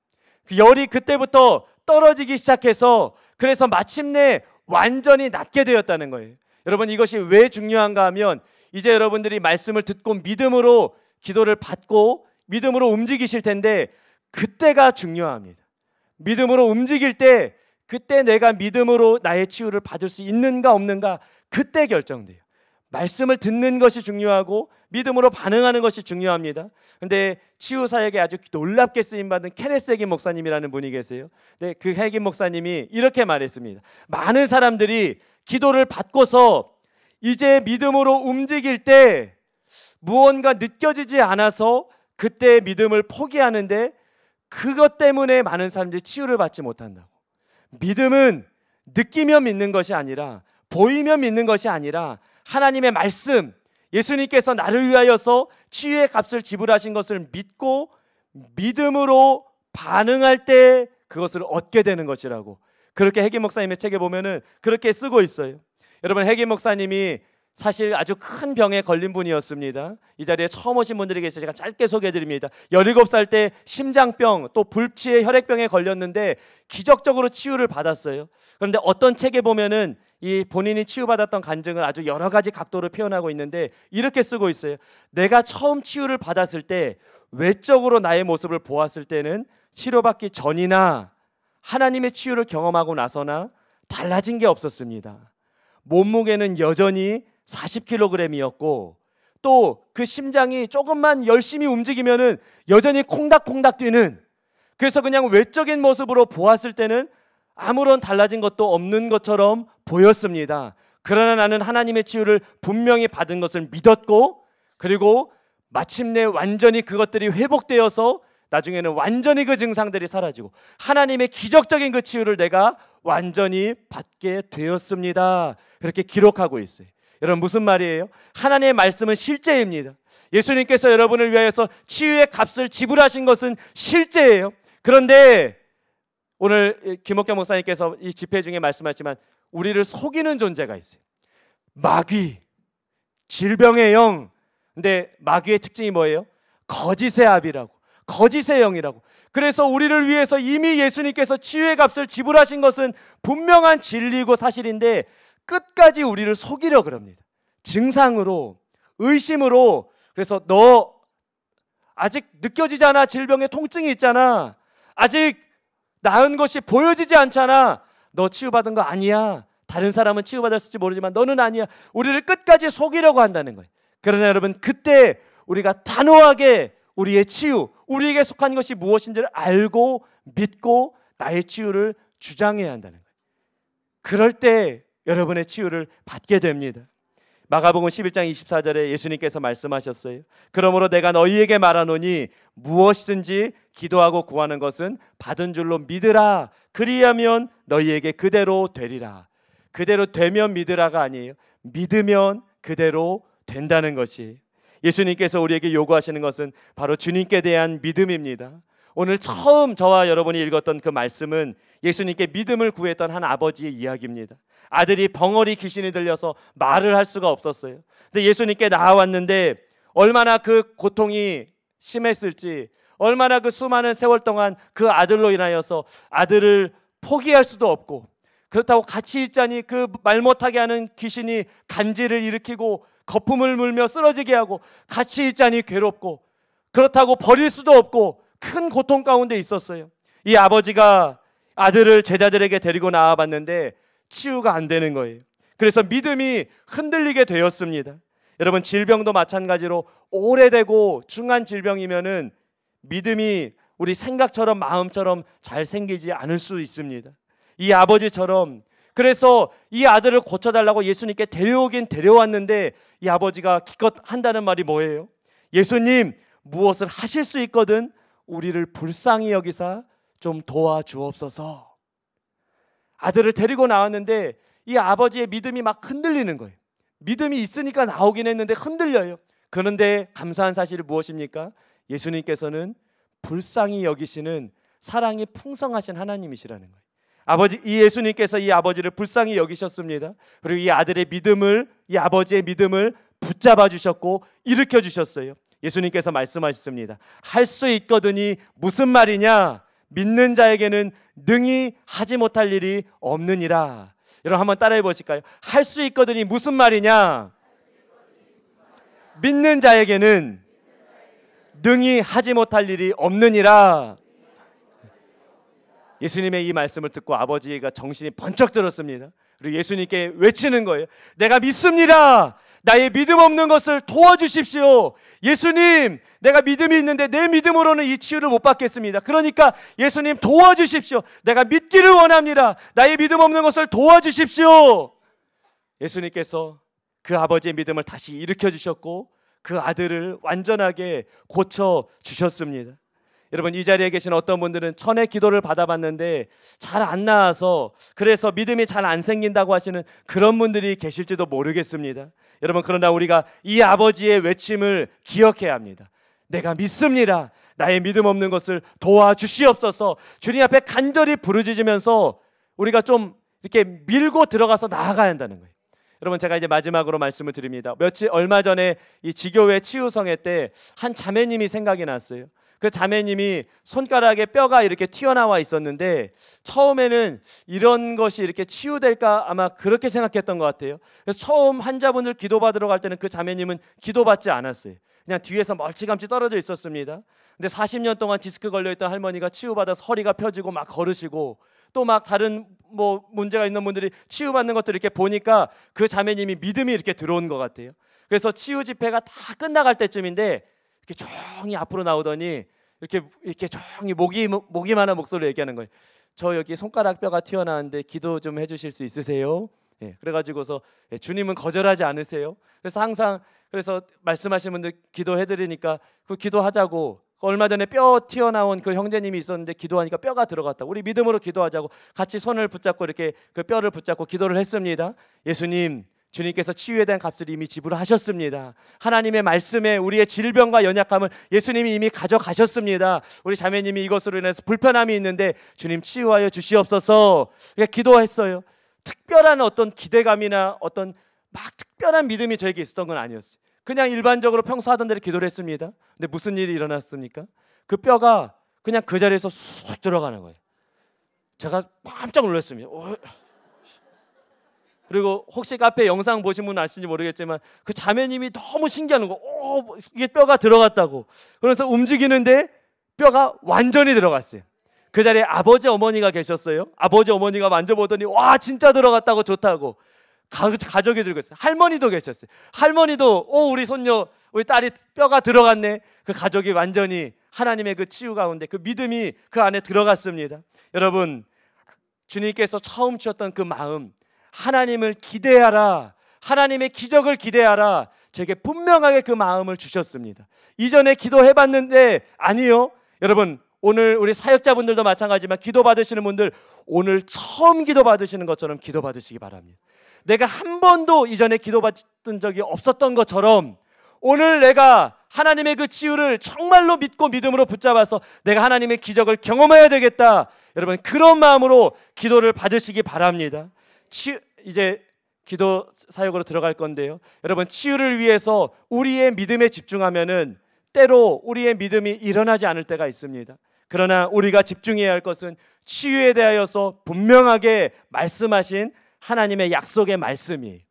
그 열이 그때부터 떨어지기 시작해서 그래서 마침내 완전히 낫게 되었다는 거예요. 여러분, 이것이 왜 중요한가 하면 이제 여러분들이 말씀을 듣고 믿음으로 기도를 받고 믿음으로 움직이실 텐데, 그때가 중요합니다. 믿음으로 움직일 때, 그때 내가 믿음으로 나의 치유를 받을 수 있는가 없는가, 그때 결정돼요. 말씀을 듣는 것이 중요하고 믿음으로 반응하는 것이 중요합니다. 근데 치유 사역에 아주 놀랍게 쓰임받은 케네스 해긴 목사님이라는 분이 계세요. 근데 그 해긴 목사님이 이렇게 말했습니다. 많은 사람들이 기도를 받고서 이제 믿음으로 움직일 때 무언가 느껴지지 않아서 그때 믿음을 포기하는데, 그것 때문에 많은 사람들이 치유를 받지 못한다고. 믿음은 느끼면 믿는 것이 아니라, 보이면 믿는 것이 아니라, 하나님의 말씀, 예수님께서 나를 위하여서 치유의 값을 지불하신 것을 믿고 믿음으로 반응할 때 그것을 얻게 되는 것이라고, 그렇게 해긴 목사님의 책에 보면은 그렇게 쓰고 있어요. 여러분, 해긴 목사님이 사실 아주 큰 병에 걸린 분이었습니다. 이 자리에 처음 오신 분들이 계셔서 제가 짧게 소개해드립니다. 17살 때 심장병, 또 불치의 혈액병에 걸렸는데 기적적으로 치유를 받았어요. 그런데 어떤 책에 보면은 이 본인이 치유받았던 간증을 아주 여러 가지 각도로 표현하고 있는데 이렇게 쓰고 있어요. 내가 처음 치유를 받았을 때 외적으로 나의 모습을 보았을 때는 치료받기 전이나 하나님의 치유를 경험하고 나서나 달라진 게 없었습니다. 몸무게는 여전히 40kg이었고, 또 그 심장이 조금만 열심히 움직이면은 여전히 콩닥콩닥 뛰는, 그래서 그냥 외적인 모습으로 보았을 때는 아무런 달라진 것도 없는 것처럼 보였습니다. 그러나 나는 하나님의 치유를 분명히 받은 것을 믿었고, 그리고 마침내 완전히 그것들이 회복되어서 나중에는 완전히 그 증상들이 사라지고 하나님의 기적적인 그 치유를 내가 완전히 받게 되었습니다. 그렇게 기록하고 있어요. 여러분, 무슨 말이에요? 하나님의 말씀은 실제입니다. 예수님께서 여러분을 위하여서 치유의 값을 지불하신 것은 실제예요. 그런데 오늘 김옥경 목사님께서 이 집회 중에 말씀하셨지만 우리를 속이는 존재가 있어요. 마귀, 질병의 영. 근데 마귀의 특징이 뭐예요? 거짓의 압이라고, 거짓의 영이라고. 그래서 우리를 위해서 이미 예수님께서 치유의 값을 지불하신 것은 분명한 진리고 사실인데 끝까지 우리를 속이려 그럽니다. 증상으로, 의심으로. 그래서 너 아직 느껴지잖아. 질병의 통증이 있잖아. 아직 나은 것이 보여지지 않잖아. 너 치유받은 거 아니야. 다른 사람은 치유받았을지 모르지만 너는 아니야. 우리를 끝까지 속이려고 한다는 거예요. 그러나 여러분, 그때 우리가 단호하게 우리의 치유, 우리에게 속한 것이 무엇인지를 알고 믿고 나의 치유를 주장해야 한다는 거예요. 그럴 때 여러분의 치유를 받게 됩니다. 마가복음 11장 24절에 예수님께서 말씀하셨어요. 그러므로 내가 너희에게 말하노니 무엇이든지 기도하고 구하는 것은 받은 줄로 믿으라. 그리하면 너희에게 그대로 되리라. 그대로 되면 믿으라가 아니에요. 믿으면 그대로 된다는 것이 예수님께서 우리에게 요구하시는 것은 바로 주님께 대한 믿음입니다. 오늘 처음 저와 여러분이 읽었던 그 말씀은 예수님께 믿음을 구했던 한 아버지의 이야기입니다. 아들이 벙어리 귀신이 들려서 말을 할 수가 없었어요. 근데 예수님께 나와왔는데 얼마나 그 고통이 심했을지, 얼마나 그 수많은 세월 동안 그 아들로 인하여서 아들을 포기할 수도 없고, 그렇다고 같이 있자니 그 말 못하게 하는 귀신이 간질을 일으키고 거품을 물며 쓰러지게 하고, 같이 있자니 괴롭고, 그렇다고 버릴 수도 없고 큰 고통 가운데 있었어요. 이 아버지가 아들을 제자들에게 데리고 나와봤는데 치유가 안 되는 거예요. 그래서 믿음이 흔들리게 되었습니다. 여러분, 질병도 마찬가지로 오래되고 중한 질병이면은 믿음이 우리 생각처럼 마음처럼 잘 생기지 않을 수 있습니다. 이 아버지처럼, 그래서 이 아들을 고쳐달라고 예수님께 데려오긴 데려왔는데 이 아버지가 기껏 한다는 말이 뭐예요? 예수님, 무엇을 하실 수 있거든 우리를 불쌍히 여기사 좀 도와주옵소서. 아들을 데리고 나왔는데 이 아버지의 믿음이 막 흔들리는 거예요. 믿음이 있으니까 나오긴 했는데 흔들려요. 그런데 감사한 사실이 무엇입니까? 예수님께서는 불쌍히 여기시는 사랑이 풍성하신 하나님이시라는 거예요. 이 예수님께서 이 아버지를 불쌍히 여기셨습니다. 그리고 이 아들의 믿음을, 이 아버지의 믿음을 붙잡아 주셨고 일으켜 주셨어요. 예수님께서 말씀하셨습니다. 할 수 있거든이 무슨 말이냐? 믿는 자에게는 능히 하지 못할 일이 없느니라. 여러분 한번 따라해 보실까요? 할 수 있거든이 무슨 말이냐? 믿는 자에게는 능히 하지 못할 일이 없느니라. 예수님의 이 말씀을 듣고 아버지가 정신이 번쩍 들었습니다. 그리고 예수님께 외치는 거예요. 내가 믿습니다. 나의 믿음 없는 것을 도와주십시오. 예수님, 내가 믿음이 있는데 내 믿음으로는 이 치유를 못 받겠습니다. 그러니까 예수님 도와주십시오. 내가 믿기를 원합니다. 나의 믿음 없는 것을 도와주십시오. 예수님께서 그 아버지의 믿음을 다시 일으켜 주셨고 그 아들을 완전하게 고쳐 주셨습니다. 여러분, 이 자리에 계신 어떤 분들은 천의 기도를 받아봤는데 잘 안 나와서, 그래서 믿음이 잘 안 생긴다고 하시는 그런 분들이 계실지도 모르겠습니다. 여러분, 그러나 우리가 이 아버지의 외침을 기억해야 합니다. 내가 믿습니다. 나의 믿음 없는 것을 도와주시옵소서. 주님 앞에 간절히 부르짖으면서 우리가 좀 이렇게 밀고 들어가서 나아가야 한다는 거예요. 여러분, 제가 이제 마지막으로 말씀을 드립니다. 얼마 전에 이 지교회 치유성회 때 한 자매님이 생각이 났어요. 그 자매님이 손가락에 뼈가 이렇게 튀어나와 있었는데 처음에는 이런 것이 이렇게 치유될까 아마 그렇게 생각했던 것 같아요. 그래서 처음 환자분들 기도받으러 갈 때는 그 자매님은 기도받지 않았어요. 그냥 뒤에서 멀찌감치 떨어져 있었습니다. 근데 40년 동안 디스크 걸려있던 할머니가 치유받아서 허리가 펴지고 막 걸으시고, 또 막 다른 문제가 있는 분들이 치유받는 것들을 이렇게 보니까 그 자매님이 믿음이 이렇게 들어온 것 같아요. 그래서 치유 집회가 다 끝나갈 때쯤인데 이렇게 조용히 앞으로 나오더니 이렇게 조용히 목이만한 목소리로 얘기하는 거예요. 저 여기 손가락 뼈가 튀어나왔는데 기도 좀 해주실 수 있으세요? 예, 그래가지고서 주님은 거절하지 않으세요. 그래서 항상 말씀하시는 분들 기도해드리니까 그 기도하자고, 얼마 전에 뼈 튀어나온 그 형제님이 있었는데 기도하니까 뼈가 들어갔다고, 우리 믿음으로 기도하자고 같이 손을 붙잡고 이렇게 그 뼈를 붙잡고 기도를 했습니다. 예수님, 주님께서 치유에 대한 값을 이미 지불하셨습니다. 하나님의 말씀에 우리의 질병과 연약함을 예수님이 이미 가져가셨습니다. 우리 자매님이 이것으로 인해서 불편함이 있는데 주님 치유하여 주시옵소서. 기도했어요. 특별한 어떤 기대감이나 어떤 막 특별한 믿음이 저에게 있었던 건 아니었어요. 그냥 일반적으로 평소 하던 대로 기도를 했습니다. 근데 무슨 일이 일어났습니까? 그 뼈가 그냥 그 자리에서 쑥 들어가는 거예요. 제가 깜짝 놀랐습니다. 그리고 혹시 카페 영상 보신 분 아시는지 모르겠지만 그 자매님이 너무 신기한 거, 이게 뼈가 들어갔다고. 그래서 움직이는데 뼈가 완전히 들어갔어요. 그 자리에 아버지 어머니가 계셨어요. 아버지 어머니가 만져보더니 와 진짜 들어갔다고, 좋다고. 가족이 들고 있어요. 할머니도 계셨어요. 할머니도 우리 손녀, 우리 딸이 뼈가 들어갔네. 그 가족이 완전히 하나님의 그 치유 가운데 그 믿음이 그 안에 들어갔습니다. 여러분, 주님께서 처음 주셨던 그 마음, 하나님을 기대하라, 하나님의 기적을 기대하라. 제게 분명하게 그 마음을 주셨습니다. 이전에 기도해봤는데 아니요. 여러분 오늘 우리 사역자분들도 마찬가지지만 기도 받으시는 분들 오늘 처음 기도 받으시는 것처럼 기도 받으시기 바랍니다. 내가 한 번도 이전에 기도 받은 적이 없었던 것처럼 오늘 내가 하나님의 그 치유를 정말로 믿고 믿음으로 붙잡아서 내가 하나님의 기적을 경험해야 되겠다. 여러분 그런 마음으로 기도를 받으시기 바랍니다. 이제 기도 사역으로 들어갈 건데요. 여러분 치유를 위해서 우리의 믿음에 집중하면은 때로 우리의 믿음이 일어나지 않을 때가 있습니다. 그러나 우리가 집중해야 할 것은 치유에 대하여서 분명하게 말씀하신 하나님의 약속의 말씀이,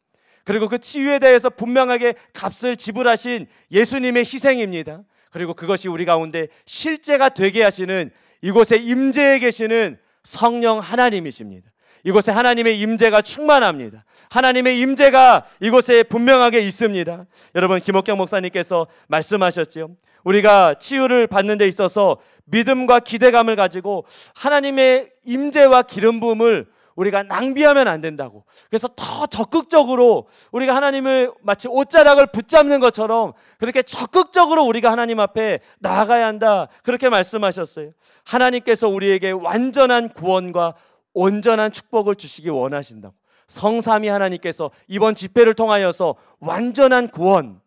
그리고 그 치유에 대해서 분명하게 값을 지불하신 예수님의 희생입니다. 그리고 그것이 우리 가운데 실제가 되게 하시는 이곳에 임재해 계시는 성령 하나님이십니다. 이곳에 하나님의 임재가 충만합니다. 하나님의 임재가 이곳에 분명하게 있습니다. 여러분 김옥경 목사님께서 말씀하셨죠. 우리가 치유를 받는 데 있어서 믿음과 기대감을 가지고 하나님의 임재와 기름 부음을 우리가 낭비하면 안 된다고. 그래서 더 적극적으로 우리가 하나님을 마치 옷자락을 붙잡는 것처럼 그렇게 적극적으로 우리가 하나님 앞에 나아가야 한다. 그렇게 말씀하셨어요. 하나님께서 우리에게 완전한 구원과 온전한 축복을 주시기 원하신다고. 성삼위 하나님께서 이번 집회를 통하여서 완전한 구원,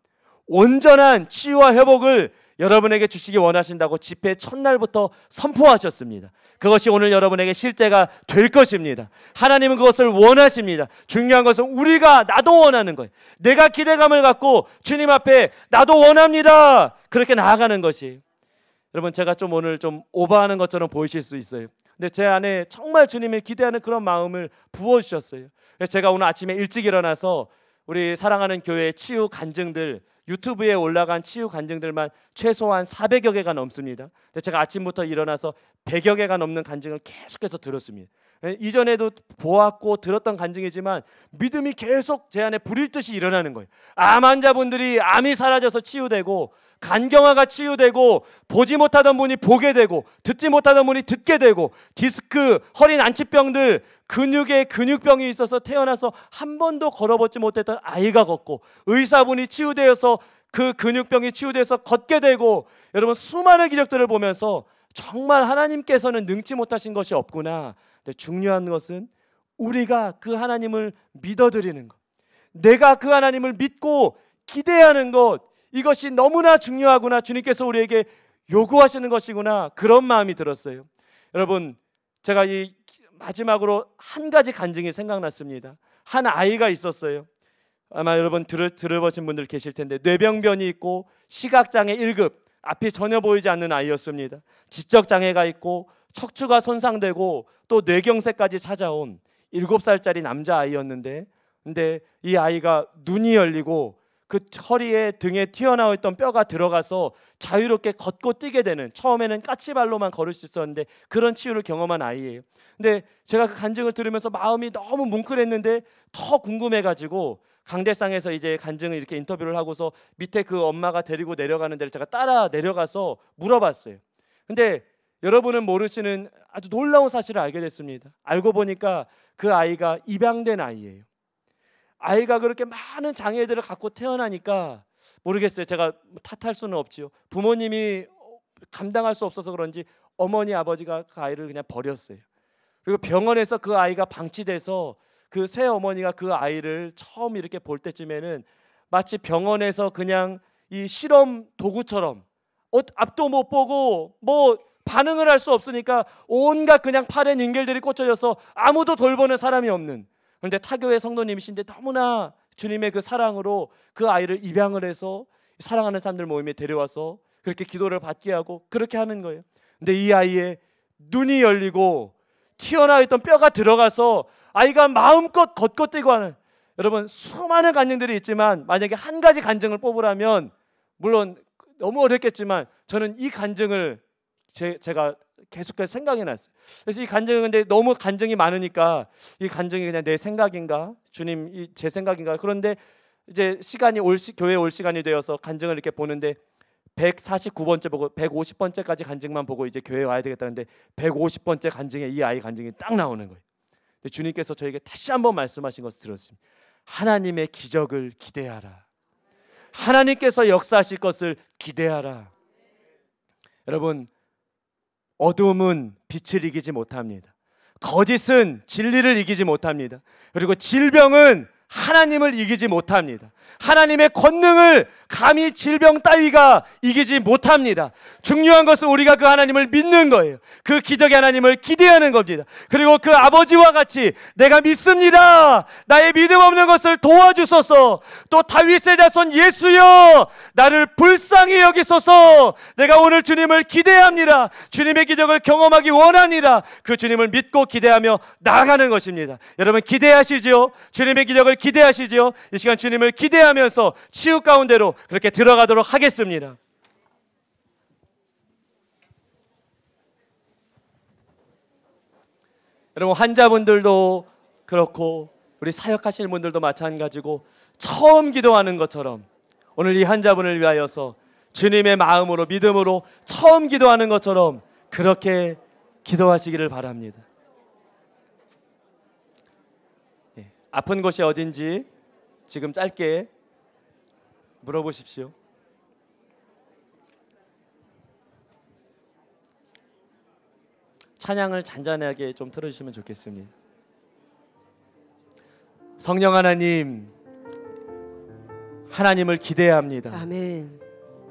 온전한 치유와 회복을 여러분에게 주시기 원하신다고 집회 첫날부터 선포하셨습니다. 그것이 오늘 여러분에게 실제가 될 것입니다. 하나님은 그것을 원하십니다. 중요한 것은 우리가 나도 원하는 거예요. 내가 기대감을 갖고 주님 앞에 나도 원합니다. 그렇게 나아가는 것이에요. 여러분 제가 좀 오늘 좀 오버하는 것처럼 보이실 수 있어요. 근데 제 안에 정말 주님을 기대하는 그런 마음을 부어주셨어요. 그래서 제가 오늘 아침에 일찍 일어나서 우리 사랑하는 교회 치유 간증들, 유튜브에 올라간 치유 간증들만 최소한 400여 개가 넘습니다. 근데 제가 아침부터 일어나서 100여 개가 넘는 간증을 계속해서 들었습니다. 이전에도 보았고 들었던 간증이지만 믿음이 계속 제 안에 불일 듯이 일어나는 거예요. 암 환자분들이 암이 사라져서 치유되고, 간경화가 치유되고, 보지 못하던 분이 보게 되고, 듣지 못하던 분이 듣게 되고, 디스크, 허리 난치병들, 근육에 근육병이 있어서 태어나서 한 번도 걸어보지 못했던 아이가 걷고, 의사분이 치유되어서 그 근육병이 치유돼서 걷게 되고, 여러분 수많은 기적들을 보면서 정말 하나님께서는 능치 못하신 것이 없구나. 근데 중요한 것은 우리가 그 하나님을 믿어드리는 것, 내가 그 하나님을 믿고 기대하는 것, 이것이 너무나 중요하구나. 주님께서 우리에게 요구하시는 것이구나. 그런 마음이 들었어요. 여러분 제가 이 마지막으로 한 가지 간증이 생각났습니다. 한 아이가 있었어요. 아마 여러분 들어보신 분들 계실 텐데 뇌병변이 있고 시각장애 1급, 앞이 전혀 보이지 않는 아이였습니다. 지적장애가 있고 척추가 손상되고 또 뇌경색까지 찾아온 7살짜리 남자아이였는데, 근데 이 아이가 눈이 열리고 그 허리에 등에 튀어나와 있던 뼈가 들어가서 자유롭게 걷고 뛰게 되는, 처음에는 까치발로만 걸을 수 있었는데 그런 치유를 경험한 아이예요. 근데 제가 그 간증을 들으면서 마음이 너무 뭉클했는데 더 궁금해가지고 강대상에서 이제 간증을 이렇게 인터뷰를 하고서 밑에 그 엄마가 데리고 내려가는 데를 제가 따라 내려가서 물어봤어요. 근데 여러분은 모르시는 아주 놀라운 사실을 알게 됐습니다. 알고 보니까 그 아이가 입양된 아이예요. 아이가 그렇게 많은 장애들을 갖고 태어나니까 모르겠어요. 제가 탓할 수는 없지요. 부모님이 감당할 수 없어서 그런지 어머니 아버지가 그 아이를 그냥 버렸어요. 그리고 병원에서 그 아이가 방치돼서 그 새 어머니가 그 아이를 처음 이렇게 볼 때쯤에는 마치 병원에서 그냥 이 실험 도구처럼 앞도 못 보고 뭐 반응을 할 수 없으니까 온갖 그냥 팔에 닌겔들이 꽂혀져서 아무도 돌보는 사람이 없는, 그런데 타교의 성도님이신데 너무나 주님의 그 사랑으로 그 아이를 입양을 해서 사랑하는 사람들 모임에 데려와서 그렇게 기도를 받게 하고 그렇게 하는 거예요. 근데 이 아이의 눈이 열리고 튀어나와 있던 뼈가 들어가서 아이가 마음껏 걷고 뛰고 하는, 여러분 수많은 간증들이 있지만 만약에 한 가지 간증을 뽑으라면 물론 너무 어렵겠지만 저는 이 간증을 제가 계속해서 생각이 났어요. 그래서 이 간증은 근데 너무 간증이 많으니까 이 간증이 그냥 내 생각인가, 주님 제 생각인가. 그런데 이제 시간이 교회에 올 시간이 되어서 간증을 이렇게 보는데 149번째 보고 150번째까지 간증만 보고 이제 교회에 와야 되겠다는데 150번째 간증에 이 아이 간증이 딱 나오는 거예요. 주님께서 저에게 다시 한번 말씀하신 것을 들었습니다. 하나님의 기적을 기대하라. 하나님께서 역사하실 것을 기대하라. 여러분, 어둠은 빛을 이기지 못합니다. 거짓은 진리를 이기지 못합니다. 그리고 질병은 하나님을 이기지 못합니다. 하나님의 권능을 감히 질병 따위가 이기지 못합니다. 중요한 것은 우리가 그 하나님을 믿는 거예요. 그 기적의 하나님을 기대하는 겁니다. 그리고 그 아버지와 같이 내가 믿습니다, 나의 믿음 없는 것을 도와주소서, 또 다윗의 자손 예수여 나를 불쌍히 여기소서, 내가 오늘 주님을 기대합니다, 주님의 기적을 경험하기 원합니다. 그 주님을 믿고 기대하며 나아가는 것입니다. 여러분 기대하시지요? 주님의 기적을 기대하시지요? 이 시간 주님을 기대하면서 치유 가운데로 그렇게 들어가도록 하겠습니다. 여러분, 환자분들도 그렇고 우리 사역하시는 분들도 마찬가지고 처음 기도하는 것처럼 오늘 이 환자분을 위하여서 주님의 마음으로 믿음으로 처음 기도하는 것처럼 그렇게 기도하시기를 바랍니다. 아픈 곳이 어딘지 지금 짧게 물어보십시오. 찬양을 잔잔하게 좀 틀어주시면 좋겠습니다. 성령 하나님, 하나님을 기대합니다. 아멘.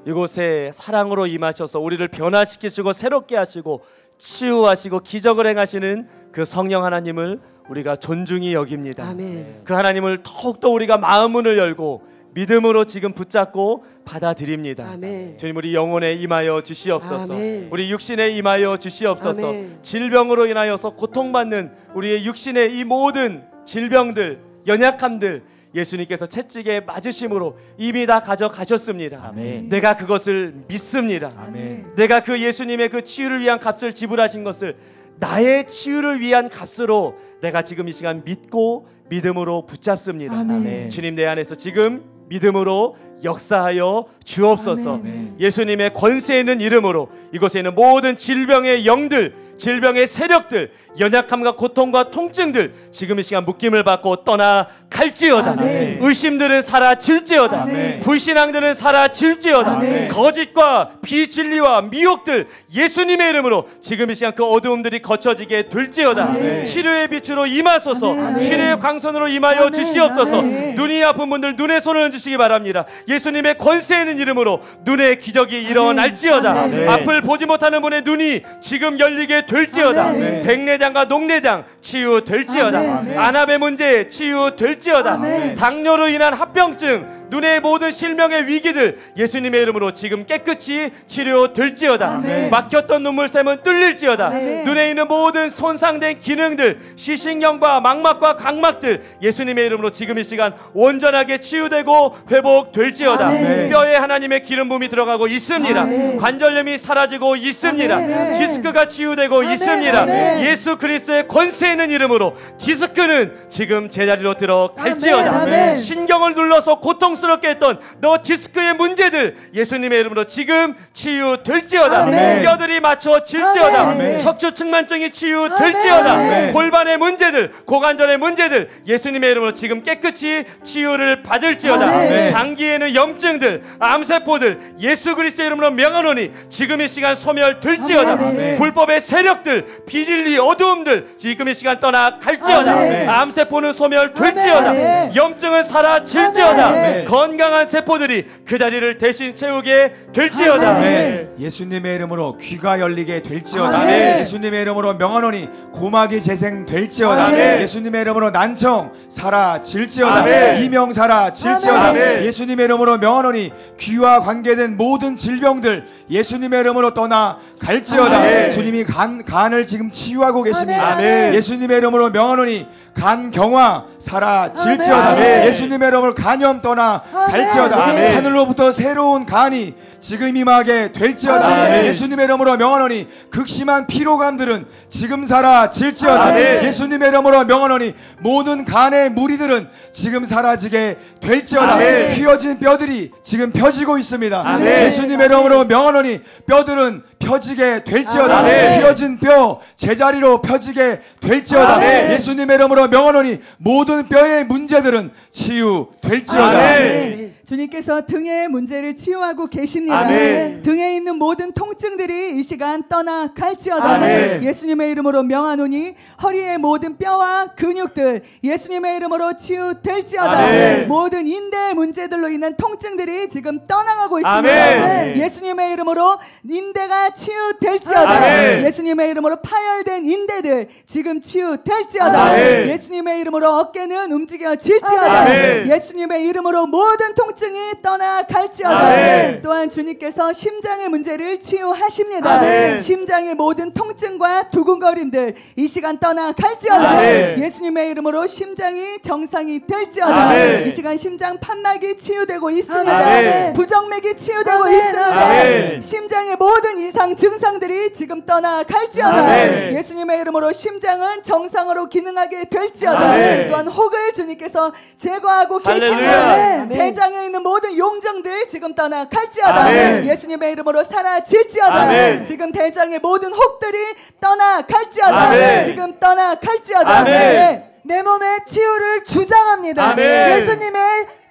이곳에 사랑으로 임하셔서 우리를 변화시키시고 새롭게 하시고 치유하시고 기적을 행하시는 그 성령 하나님을 우리가 존중히 여깁니다. 아멘. 그 하나님을 더욱더 우리가 마음문을 열고 믿음으로 지금 붙잡고 받아들입니다. 아멘. 주님, 우리 영혼에 임하여 주시옵소서. 아멘. 우리 육신에 임하여 주시옵소서. 아멘. 질병으로 인하여서 고통받는 우리의 육신의 이 모든 질병들, 연약함들 예수님께서 채찍에 맞으심으로 이미 다 가져가셨습니다. 아멘. 내가 그것을 믿습니다. 아멘. 내가 그 예수님의 그 치유를 위한 값을 지불하신 것을 나의 치유를 위한 값으로 내가 지금 이 시간 믿고 믿음으로 붙잡습니다. 아멘. 주님, 내 안에서 지금 믿음으로 역사하여 주옵소서. 아멘. 예수님의 권세 있는 이름으로 이곳에 있는 모든 질병의 영들, 질병의 세력들, 연약함과 고통과 통증들 지금 이 시간 묶임을 받고 떠나갈지어다. 아멘. 의심들은 사라질지어다. 아멘. 불신앙들은 사라질지어다. 아멘. 거짓과 비진리와 미혹들 예수님의 이름으로 지금 이 시간 그 어두움들이 거쳐지게 될지어다. 아멘. 치료의 빛으로 임하소서. 아멘. 치료의 광선으로 임하여 아멘. 주시옵소서. 아멘. 눈이 아픈 분들 눈에 손을 얹으시기 바랍니다. 예수님의 권세 있는 이름으로 눈의 기적이 일어날지어다. 아멘. 앞을 보지 못하는 분의 눈이 지금 열리게 될지어다. 아멘. 백내장과 녹내장 치유될지어다. 아멘. 안압의 문제 치유될지어다. 아멘. 당뇨로 인한 합병증, 눈의 모든 실명의 위기들 예수님의 이름으로 지금 깨끗이 치료될지어다. 아멘. 막혔던 눈물샘은 뚫릴지어다. 아멘. 눈에 있는 모든 손상된 기능들, 시신경과 망막과 각막들 예수님의 이름으로 지금 이 시간 온전하게 치유되고 회복될지어다. 아멘. 뼈에 하나님의 기름 부음이 들어가고 있습니다. 아멘. 관절염이 사라지고 있습니다. 아멘. 디스크가 치유되고 아멘. 있습니다. 아멘. 예수 그리스도의 권세 있는 이름으로 디스크는 지금 제자리로 들어갈지어다. 아멘. 아멘. 신경을 눌러서 고통스럽게 했던 너 디스크의 문제들 예수님의 이름으로 지금 치유될지어다. 아멘. 뼈들이 맞춰질지어다. 아멘. 척추 측만증이 치유될지어다. 아멘. 골반의 문제들, 고관절의 문제들 예수님의 이름으로 지금 깨끗이 치유를 받을지어다. 아멘. 장기에는 염증들, 암세포들 예수 그리스도의 이름으로 명하노니 지금 이 시간 소멸될지어다. 아멘. 불법의 세력들, 비진리, 어두움들 지금 이 시간 떠나갈지어다. 아멘. 암세포는 소멸될지어다. 아멘. 염증은 사라질지어다. 아멘. 건강한 세포들이 그 자리를 대신 채우게 될지어다. 아멘. 예수님의 이름으로 귀가 열리게 될지어다. 아멘. 예수님의 이름으로 명하노니 고막이 재생될지어다. 아멘. 예수님의 이름으로 난청 사라질지어다. 아멘. 이명 사라질지어다. 아멘. 예수님의 이름으로 명하노니 귀와 관계된 모든 질병들 예수님의 이름으로 떠나갈지어다. 아멘. 주님이 간을 지금 치유하고 계십니다. 아멘. 예수님의 이름으로 명하노니 간경화 사라질지어다. 아멘. 예수님의 이름으로 간염 떠나갈지어다. 아멘. 하늘로부터 새로운 간이 지금 임하게 될지어다. 아멘. 예수님의 이름으로 명하노니 극심한 피로감들은 지금 사라질지어다. 아멘. 예수님의 이름으로 명하노니 모든 간의 무리들은 지금 사라지게 될지어다. 아멘. 휘어진 뼈들이 지금 펴지고 있습니다. 아멘. 예수님의 이름으로 명하노니 뼈들은 펴지게 될지어다. 아멘. 펴진 뼈 제자리로 펴지게 될지어다. 아멘. 예수님의 이름으로 명하노니 모든 뼈의 문제들은 치유될지어다. 아멘. 주님께서 등의 문제를 치유하고 계십니다. 아멘. 등에 있는 모든 통증들이 이 시간 떠나갈지어다. 아멘. 예수님의 이름으로 명하노니 허리의 모든 뼈와 근육들 예수님의 이름으로 치유될지어다. 아멘. 모든 인대 문제들로 인한 통증들이 지금 떠나가고 있습니다. 아멘. 예수님의 이름으로 인대가 치유될지어다. 아멘. 예수님의 이름으로 파열된 인대들 지금 치유될지어다. 아멘. 예수님의 이름으로 어깨는 움직여질지어다. 아멘. 예수님의 이름으로 모든 통증이 떠나갈지어다. 아멘. 또한 주님께서 심장의 문제를 치유하십니다. 아멘. 심장의 모든 통증과 두근거림들 이 시간 떠나갈지어다. 아멘. 예수님의 이름으로 심장이 정상이 될지어다. 아멘. 이 시간 심장 판막이 치유되고 있습니다. 아멘. 부정맥이 치유되고 아멘. 있습니다. 아멘. 심장의 모든 이상 증상들이 지금 떠나갈지어다. 아멘. 예수님의 이름으로 심장은 정상으로 기능하게 될지어다. 아멘. 또한 혹을 주님께서 제거하고 계십니다. 할렐루야. 대장에 있는 모든 용정들 지금 떠나갈지어다. 아멘. 예수님의 이름으로 사라질지어다. 아멘. 지금 대장의 모든 혹들이 떠나갈지어다. 아멘. 지금 떠나갈지어다. 아멘. 네. 내 몸에 치유를 주장합니다. 아멘. 예수님의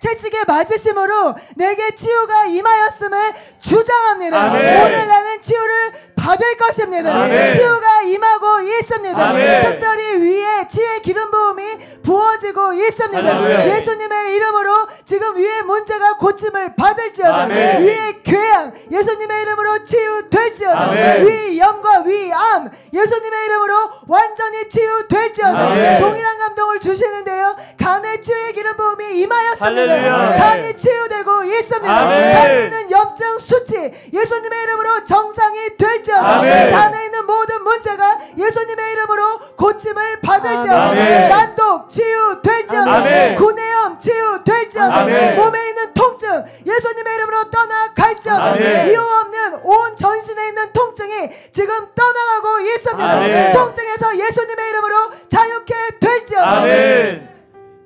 채찍에 맞으심으로 내게 치유가 임하였음을 주장합니다. 아멘. 오늘 나는 치유를 받을 것입니다. 아멘. 치유가 임하고 있습니다. 아멘. 특별히 위에 치유의 기름 부음이 부어지고 있습니다. 할렐루야. 예수님의 이름으로 지금 위의 문제가 고침을 받을지어다. 아멘. 위의 궤양 예수님의 이름으로 치유될지어다. 아멘. 위염과 위암 예수님의 이름으로 완전히 치유될지어다. 아멘. 동일한 감동을 주시는데요. 간의 치유의 기름 부음이 임하였습니다. 할렐루야. 간이 치유되고 있습니다. 아멘. 간에 있는 염증 수치 예수님의 이름으로 정상이 될지어다. 아멘. 간에 있는 모든 문제가 예수님의 이름으로 고침을 받을지어다. 아멘. 난독 치유될지어다. 아멘. 구내염 치유될지어다. 아멘. 몸에 있는 통증 예수님의 이름으로 떠나갈지어다. 아멘. 이유 없는 온 전신에 있는 통증이 지금 떠나가고 있습니다. 아멘. 통증에서 예수님의 이름으로 자유케 될지어다. 아멘.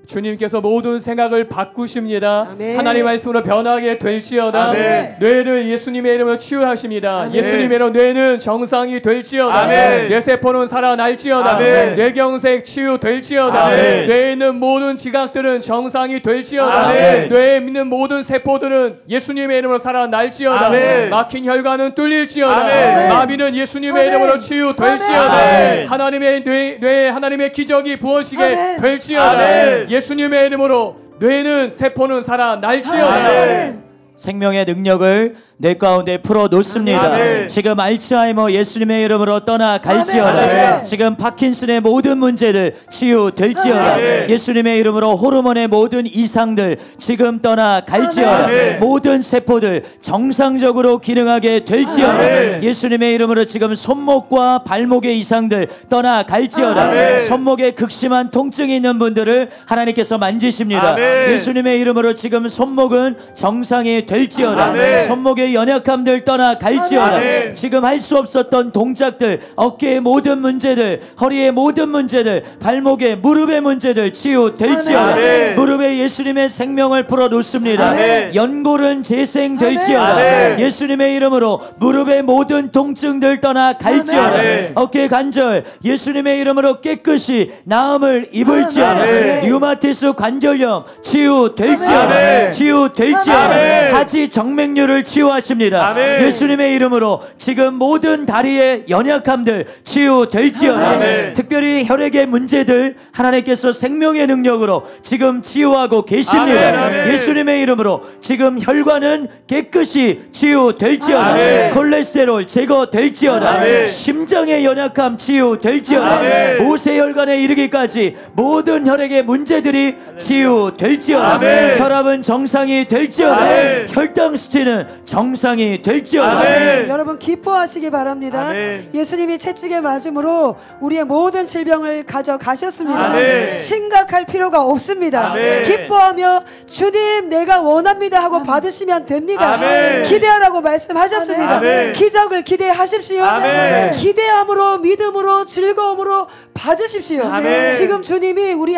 주님께서 모든 생각을 바꾸십니다. 아멘. 하나님 말씀으로 변하게 될지어다. 아멘. 뇌를 예수님의 이름으로 치유하십니다. 아멘. 예수님의 이름으로 뇌는 정상이 될지어다. 아멘. 뇌세포는 살아날지어다. 아멘. 뇌경색 치유될지어다. 아멘. 뇌에 있는 모든 지각들은 정상이 될지어다. 아멘. 뇌에 있는 모든 세포들은 예수님의 이름으로 살아날지어다. 아멘. 막힌 혈관은 뚫릴지어다. 아멘. 마비는 예수님의 아멘. 이름으로 치유될지어다. 아멘. 하나님의 뇌에 하나님의 기적이 부어지게 아멘. 될지어다. 아멘. 예수님의 이름으로 뇌는 세포는 살아날지어다. 아멘. 생명의 능력을 내 가운데 풀어 놓습니다. 아멘. 지금 알츠하이머 예수님의 이름으로 떠나갈지어다. 아멘. 지금 파킨슨의 모든 문제들 치유될지어다. 아멘. 예수님의 이름으로 호르몬의 모든 이상들 지금 떠나갈지어다. 아멘. 모든 세포들 정상적으로 기능하게 될지어다. 아멘. 예수님의 이름으로 지금 손목과 발목의 이상들 떠나갈지어다. 아멘. 손목에 극심한 통증이 있는 분들을 하나님께서 만지십니다. 아멘. 예수님의 이름으로 지금 손목은 정상이 될지어다. 아멘. 손목의 연약함들 떠나갈지어다. 아멘. 지금 할 수 없었던 동작들, 어깨의 모든 문제들, 허리의 모든 문제들, 발목의 무릎의 문제들 치유될지어다. 아멘. 무릎에 예수님의 생명을 풀어놓습니다. 아멘. 연골은 재생될지어다. 아멘. 예수님의 이름으로 무릎의 모든 통증들 떠나갈지어다. 아멘. 어깨 관절 예수님의 이름으로 깨끗이 나음을 입을지어다. 아멘. 류마티스 관절염 치유될지어다. 아멘. 치유될지어다. 아멘. 하지 정맥류를 치유하십니다. 아멘. 예수님의 이름으로 지금 모든 다리의 연약함들 치유될지어다. 아멘. 특별히 혈액의 문제들 하나님께서 생명의 능력으로 지금 치유하고 계십니다. 아멘. 아멘. 예수님의 이름으로 지금 혈관은 깨끗이 치유될지어다. 아멘. 콜레스테롤 제거될지어다. 아멘. 심장의 연약함 치유될지어다. 아멘. 모세혈관에 이르기까지 모든 혈액의 문제들이 치유될지어다. 아멘. 혈압은 정상이 될지어다. 아멘. 혈당 수치는 정상이 될지어다. 아멘. 여러분 기뻐하시기 바랍니다. 아멘. 예수님이 채찍에 맞음으로 우리의 모든 질병을 가져가셨습니다. 아멘. 심각할 필요가 없습니다. 아멘. 기뻐하며 주님 내가 원합니다 하고 받으시면 됩니다. 아멘. 기대하라고 말씀하셨습니다. 아멘. 기적을 기대하십시오. 아멘. 기대함으로 믿음으로 즐거움으로 받으십시오. 아멘. 지금 주님이 우리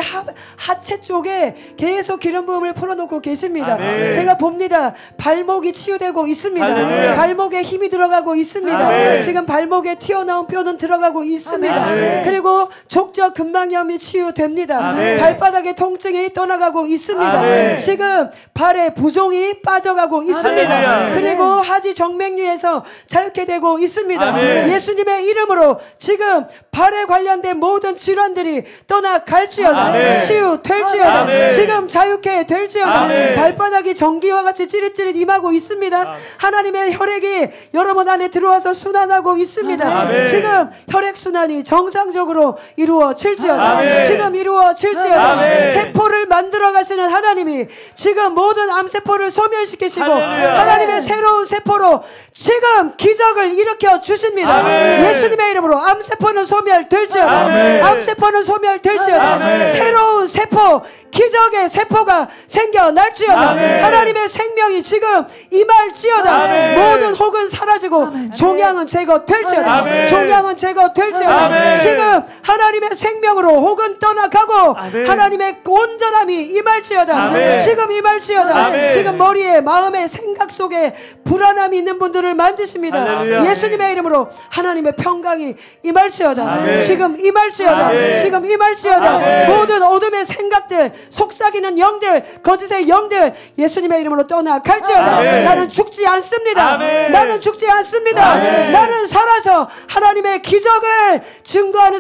하체 쪽에 계속 기름 부음을 풀어놓고 계십니다. 아멘. 제가 봅니다. 발목이 치유되고 있습니다. 할렐루야. 발목에 힘이 들어가고 있습니다. 아멘. 지금 발목에 튀어나온 뼈는 들어가고 있습니다. 아멘. 그리고 족저 근막염이 치유됩니다. 아멘. 발바닥에 통증이 떠나가고 있습니다. 아멘. 지금 발에 부종이 빠져가고 있습니다. 할렐루야. 그리고 하지 정맥류에서 자유케 되고 있습니다. 아멘. 예수님의 이름으로 지금 발에 관련된 모든 질환들이 떠나갈지어다. 아멘. 치유될지어다. 아멘. 지금 자유케 될지어다. 아멘. 발바닥이 전기와 같이 찌릿찌릿 임하고 있습니다. 하나님의 혈액이 여러분 안에 들어와서 순환하고 있습니다. 아멘. 지금 혈액순환이 정상적으로 이루어질지어다. 아멘. 지금 이루어질지어다. 아멘. 세포를 만들어 가시는 하나님이 지금 모든 암세포를 소멸시키시고 할렐루야. 하나님의 새로운 세포로 지금 기적을 일으켜 주십니다. 아멘. 예수님의 이름으로 암세포는 소멸될지어다. 아멘. 암세포는 소멸될지어다. 아멘. 새로운 세포, 기적의 세포가 생겨날지어다. 아멘. 하나님의 생명이 지금 임할지어다. 아멘. 모든 혹은 사라지고 종양은 제거될지어다. 아멘. 종양은 제거될지어다. 아멘. 지금 하나님의 생명으로 혹은 떠나가고 아멘. 하나님의 온전함이 임할지어다. 아멘. 지금 임할지어다. 아멘. 지금 머리에 마음에 생각 속에 불안함이 있는 분들을 만지십니다. 할렐루야. 예수님의 이름으로 하나님의 평강이 임할지어다. 아멘. 지금 임할지어다. 아멘. 지금 임할지어다. 아멘. 모든 어둠의 생각들, 속삭이는 영들, 거짓의 영들 예수님의 이름으로 떠나갈지어다. 아멘. 나는 죽지 않습니다. 아멘. 나는 죽지 않습니다. 아멘. 나는 살아서 하나님의 기적을 증거하는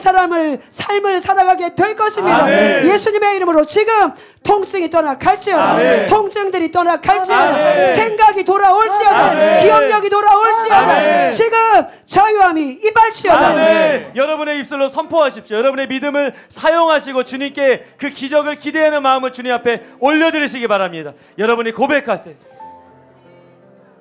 삶을 살아가게 될 것입니다. 아멘. 예수님의 이름으로 지금 통증이 떠나갈지어다. 아멘. 통증들이 떠나갈지어다. 아멘. 생각이 돌아올지어다. 아멘. 기억력이 돌아올지어다. 아멘. 지금 자유함이 임할지어다. 아멘. 여러분의 입술로 선포하십시오. 여러분의 믿음을 사용하시고 주님께 그 기적을 기대하는 마음을 주님 앞에 올려드리시기 바랍니다. 여러분이 고백하세요.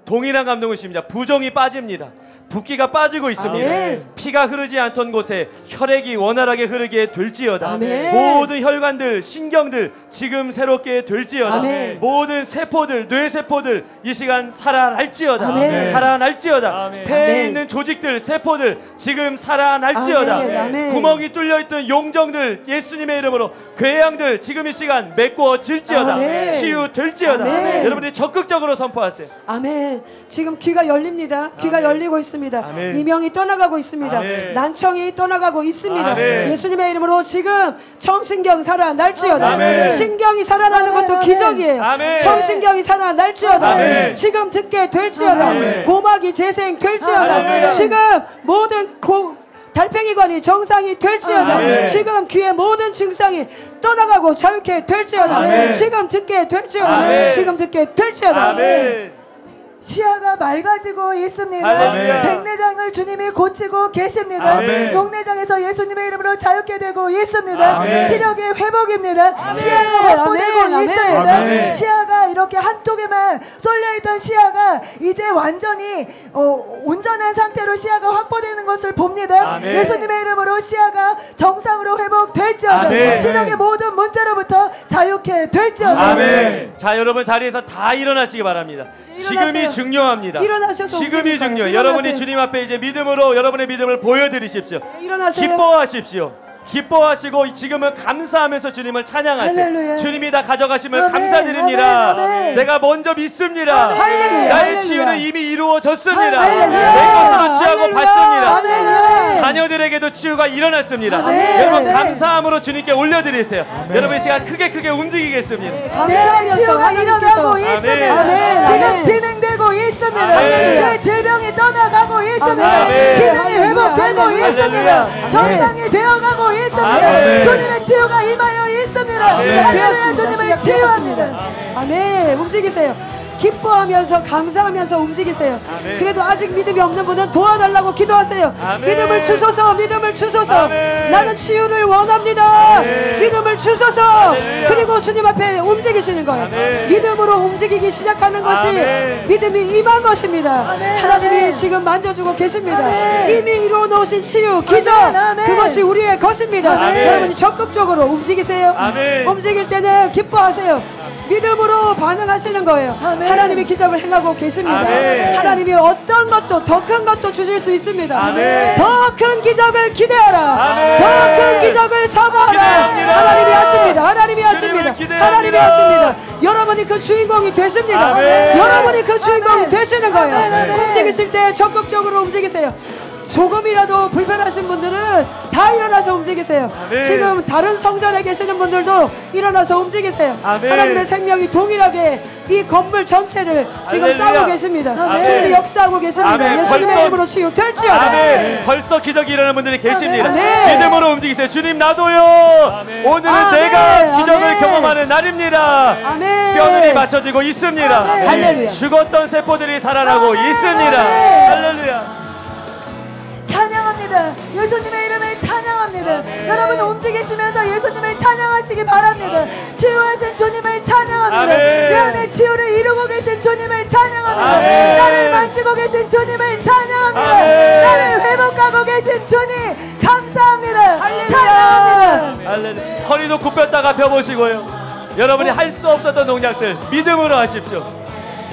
동일한 감동이십니다. 부종이 빠집니다. 붓기가 빠지고 있습니다. 아멘. 피가 흐르지 않던 곳에 혈액이 원활하게 흐르게 될지어다. 아멘. 모든 혈관들, 신경들 지금 새롭게 될지어다. 아멘. 모든 세포들, 뇌세포들 이 시간 살아날지어다. 아멘. 살아날지어다. 아멘. 폐에 아멘. 있는 조직들, 세포들 지금 살아날지어다. 아멘. 아멘. 구멍이 뚫려있던 용정들 예수님의 이름으로 궤양들 지금 이 시간 메꿔질지어다. 아멘. 치유될지어다. 아멘. 여러분이 적극적으로 선포하세요. 아멘. 지금 귀가 열립니다. 귀가 아멘. 열리고 있습니다. 아멘. 이명이 떠나가고 있습니다. 아멘. 난청이 떠나가고 있습니다. 아멘. 예수님의 이름으로 지금 청신경 살아날지어다. 아멘. 신경이 살아나는 아멘. 것도 아멘. 기적이에요. 아멘. 청신경이 살아날지어다. 아멘. 지금 듣게 될지어다. 아멘. 고막이 재생될지어다. 아멘. 지금 모든 달팽이관이 정상이 될지어다. 아멘. 지금 귀의 모든 증상이 떠나가고 자유케 될지어다. 아멘. 지금 듣게 될지어다. 아멘. 지금 듣게 될지어다. 아멘. 시야가 맑아지고 있습니다. 할렐루야. 백내장을 주님이 고치고 계십니다. 아멘. 녹내장에서 예수님의 이름으로 자유케 되고 있습니다. 아멘. 시력의 회복입니다. 시야가 확보되고 아멘. 있습니다. 아멘. 시야가 이렇게 한쪽에만 쏠려있던 시야가 이제 완전히 온전한 상태로 시야가 확보되는 것을 봅니다. 아멘. 예수님의 이름으로 시야가 정상으로 회복될지어다. 아멘. 시력의 모든 문제로부터 자유케 될지어다. 아멘. 자, 여러분 자리에서 다 일어나시기 바랍니다. 일어나세요. 지금이 중요합니다. 일어나셔서 지금이 움직이세요. 중요해요. 일어나세요. 여러분이 주님 앞에 이제 믿음으로 여러분의 믿음을 보여드리십시오. 일어나세요. 기뻐하십시오. 기뻐하시고 지금은 감사하면서 주님을 찬양하세요. 할렐루야. 주님이 다 가져가시면 아멘, 감사드립니다. 아멘, 아멘. 내가 먼저 믿습니다. 아멘. 할렐루야. 나의 할렐루야. 치유는 이미 이루어졌습니다. 할렐루야. 내 것으로 취하고 할렐루야. 받습니다. 아멘, 아멘. 자녀들에게도 치유가 일어났습니다. 아멘. 여러분 아멘. 감사함으로 주님께 올려드리세요. 여러분 이 시간 크게 움직이겠습니다. 내 치유가 일어나고 아멘. 있습니다. 아멘. 지금 아멘. 진행되고 있습니다. 아멘. 내 질병이 떠나가고 있습니다. 아멘. 기능이 회복되고 할렐루야. 있습니다. 할렐루야. 정상이 되어가고 있습니다. 아멘. 주님의 치유가 임하여 있습니다. 아멘. 할렐루야. 주님을 치유합니다. 아멘. 움직이세요. 기뻐하면서 감사하면서 움직이세요. 아멘. 그래도 아직 믿음이 없는 분은 도와달라고 기도하세요. 아멘. 믿음을 주소서. 믿음을 주소서. 아멘. 나는 치유를 원합니다. 아멘. 믿음을 주소서. 할렐루야. 그리고 주님 앞에 움직이시는 거예요. 아멘. 믿음으로 움직이기 시작하는 것이 아멘. 믿음이 임한 것입니다. 아멘. 하나님이 아멘. 지금 만져주고 계십니다. 아멘. 이미 이루어 놓으신 치유, 기적, 아멘. 아멘. 그것이 우리의 것입니다. 아멘. 여러분이 적극적으로 움직이세요. 아멘. 움직일 때는 기뻐하세요. 믿음으로 반응하시는 거예요. 아멘. 하나님이 기적을 행하고 계십니다. 아멘. 하나님이 어떤 것도 더 큰 것도 주실 수 있습니다. 아멘. 더 큰 기적을 기대하라. 아멘. 더 큰 기적을 기적을 사모하라. 기대합니다. 하나님이 하십니다. 하나님이 하십니다. 기대합니다. 하나님이 하십니다. 여러분이 그 주인공이 되십니다. 아멘. 여러분이 그 주인공이 아멘. 되시는 거예요. 아멘. 움직이실 때 적극적으로 움직이세요. 조금이라도 불편하신 분들은 다 일어나서 움직이세요. 아멘. 지금 다른 성전에 계시는 분들도 일어나서 움직이세요. 아멘. 하나님의 생명이 동일하게 이 건물 전체를 지금 할렐루야. 싸고 계십니다. 아멘. 주님이 역사하고 계십니다. 아멘. 예수님의 벌써- 이름으로 치유될지어다. 아멘. 벌써 기적이 일어나는 분들이 계십니다. 아멘. 믿음으로 움직이세요. 주님 나도요. 오늘은 아멘. 내가 기적을 아멘. 경험하는 날입니다. 아멘. 뼈들이 맞춰지고 있습니다. 아멘. 할렐루야. 죽었던 세포들이 살아나고 아멘. 있습니다. 아멘. 할렐루야. 찬양합니다. 예수님의 이름을 찬양합니다. 여러분 움직이시면서 예수님을 찬양하시기 바랍니다. 치유하신 주님을 찬양합니다. 아멘. 내 안에 치유를 이루고 계신 주님을 찬양합니다. 아멘. 나를 만지고 계신 주님을 찬양합니다. 아멘. 나를 회복하고 계신 주님 감사합니다. 찬양합니다. 할렐루야. 허리도 굽혔다가 펴보시고요. 여러분이 할 수 없었던 동작들 믿음으로 하십시오.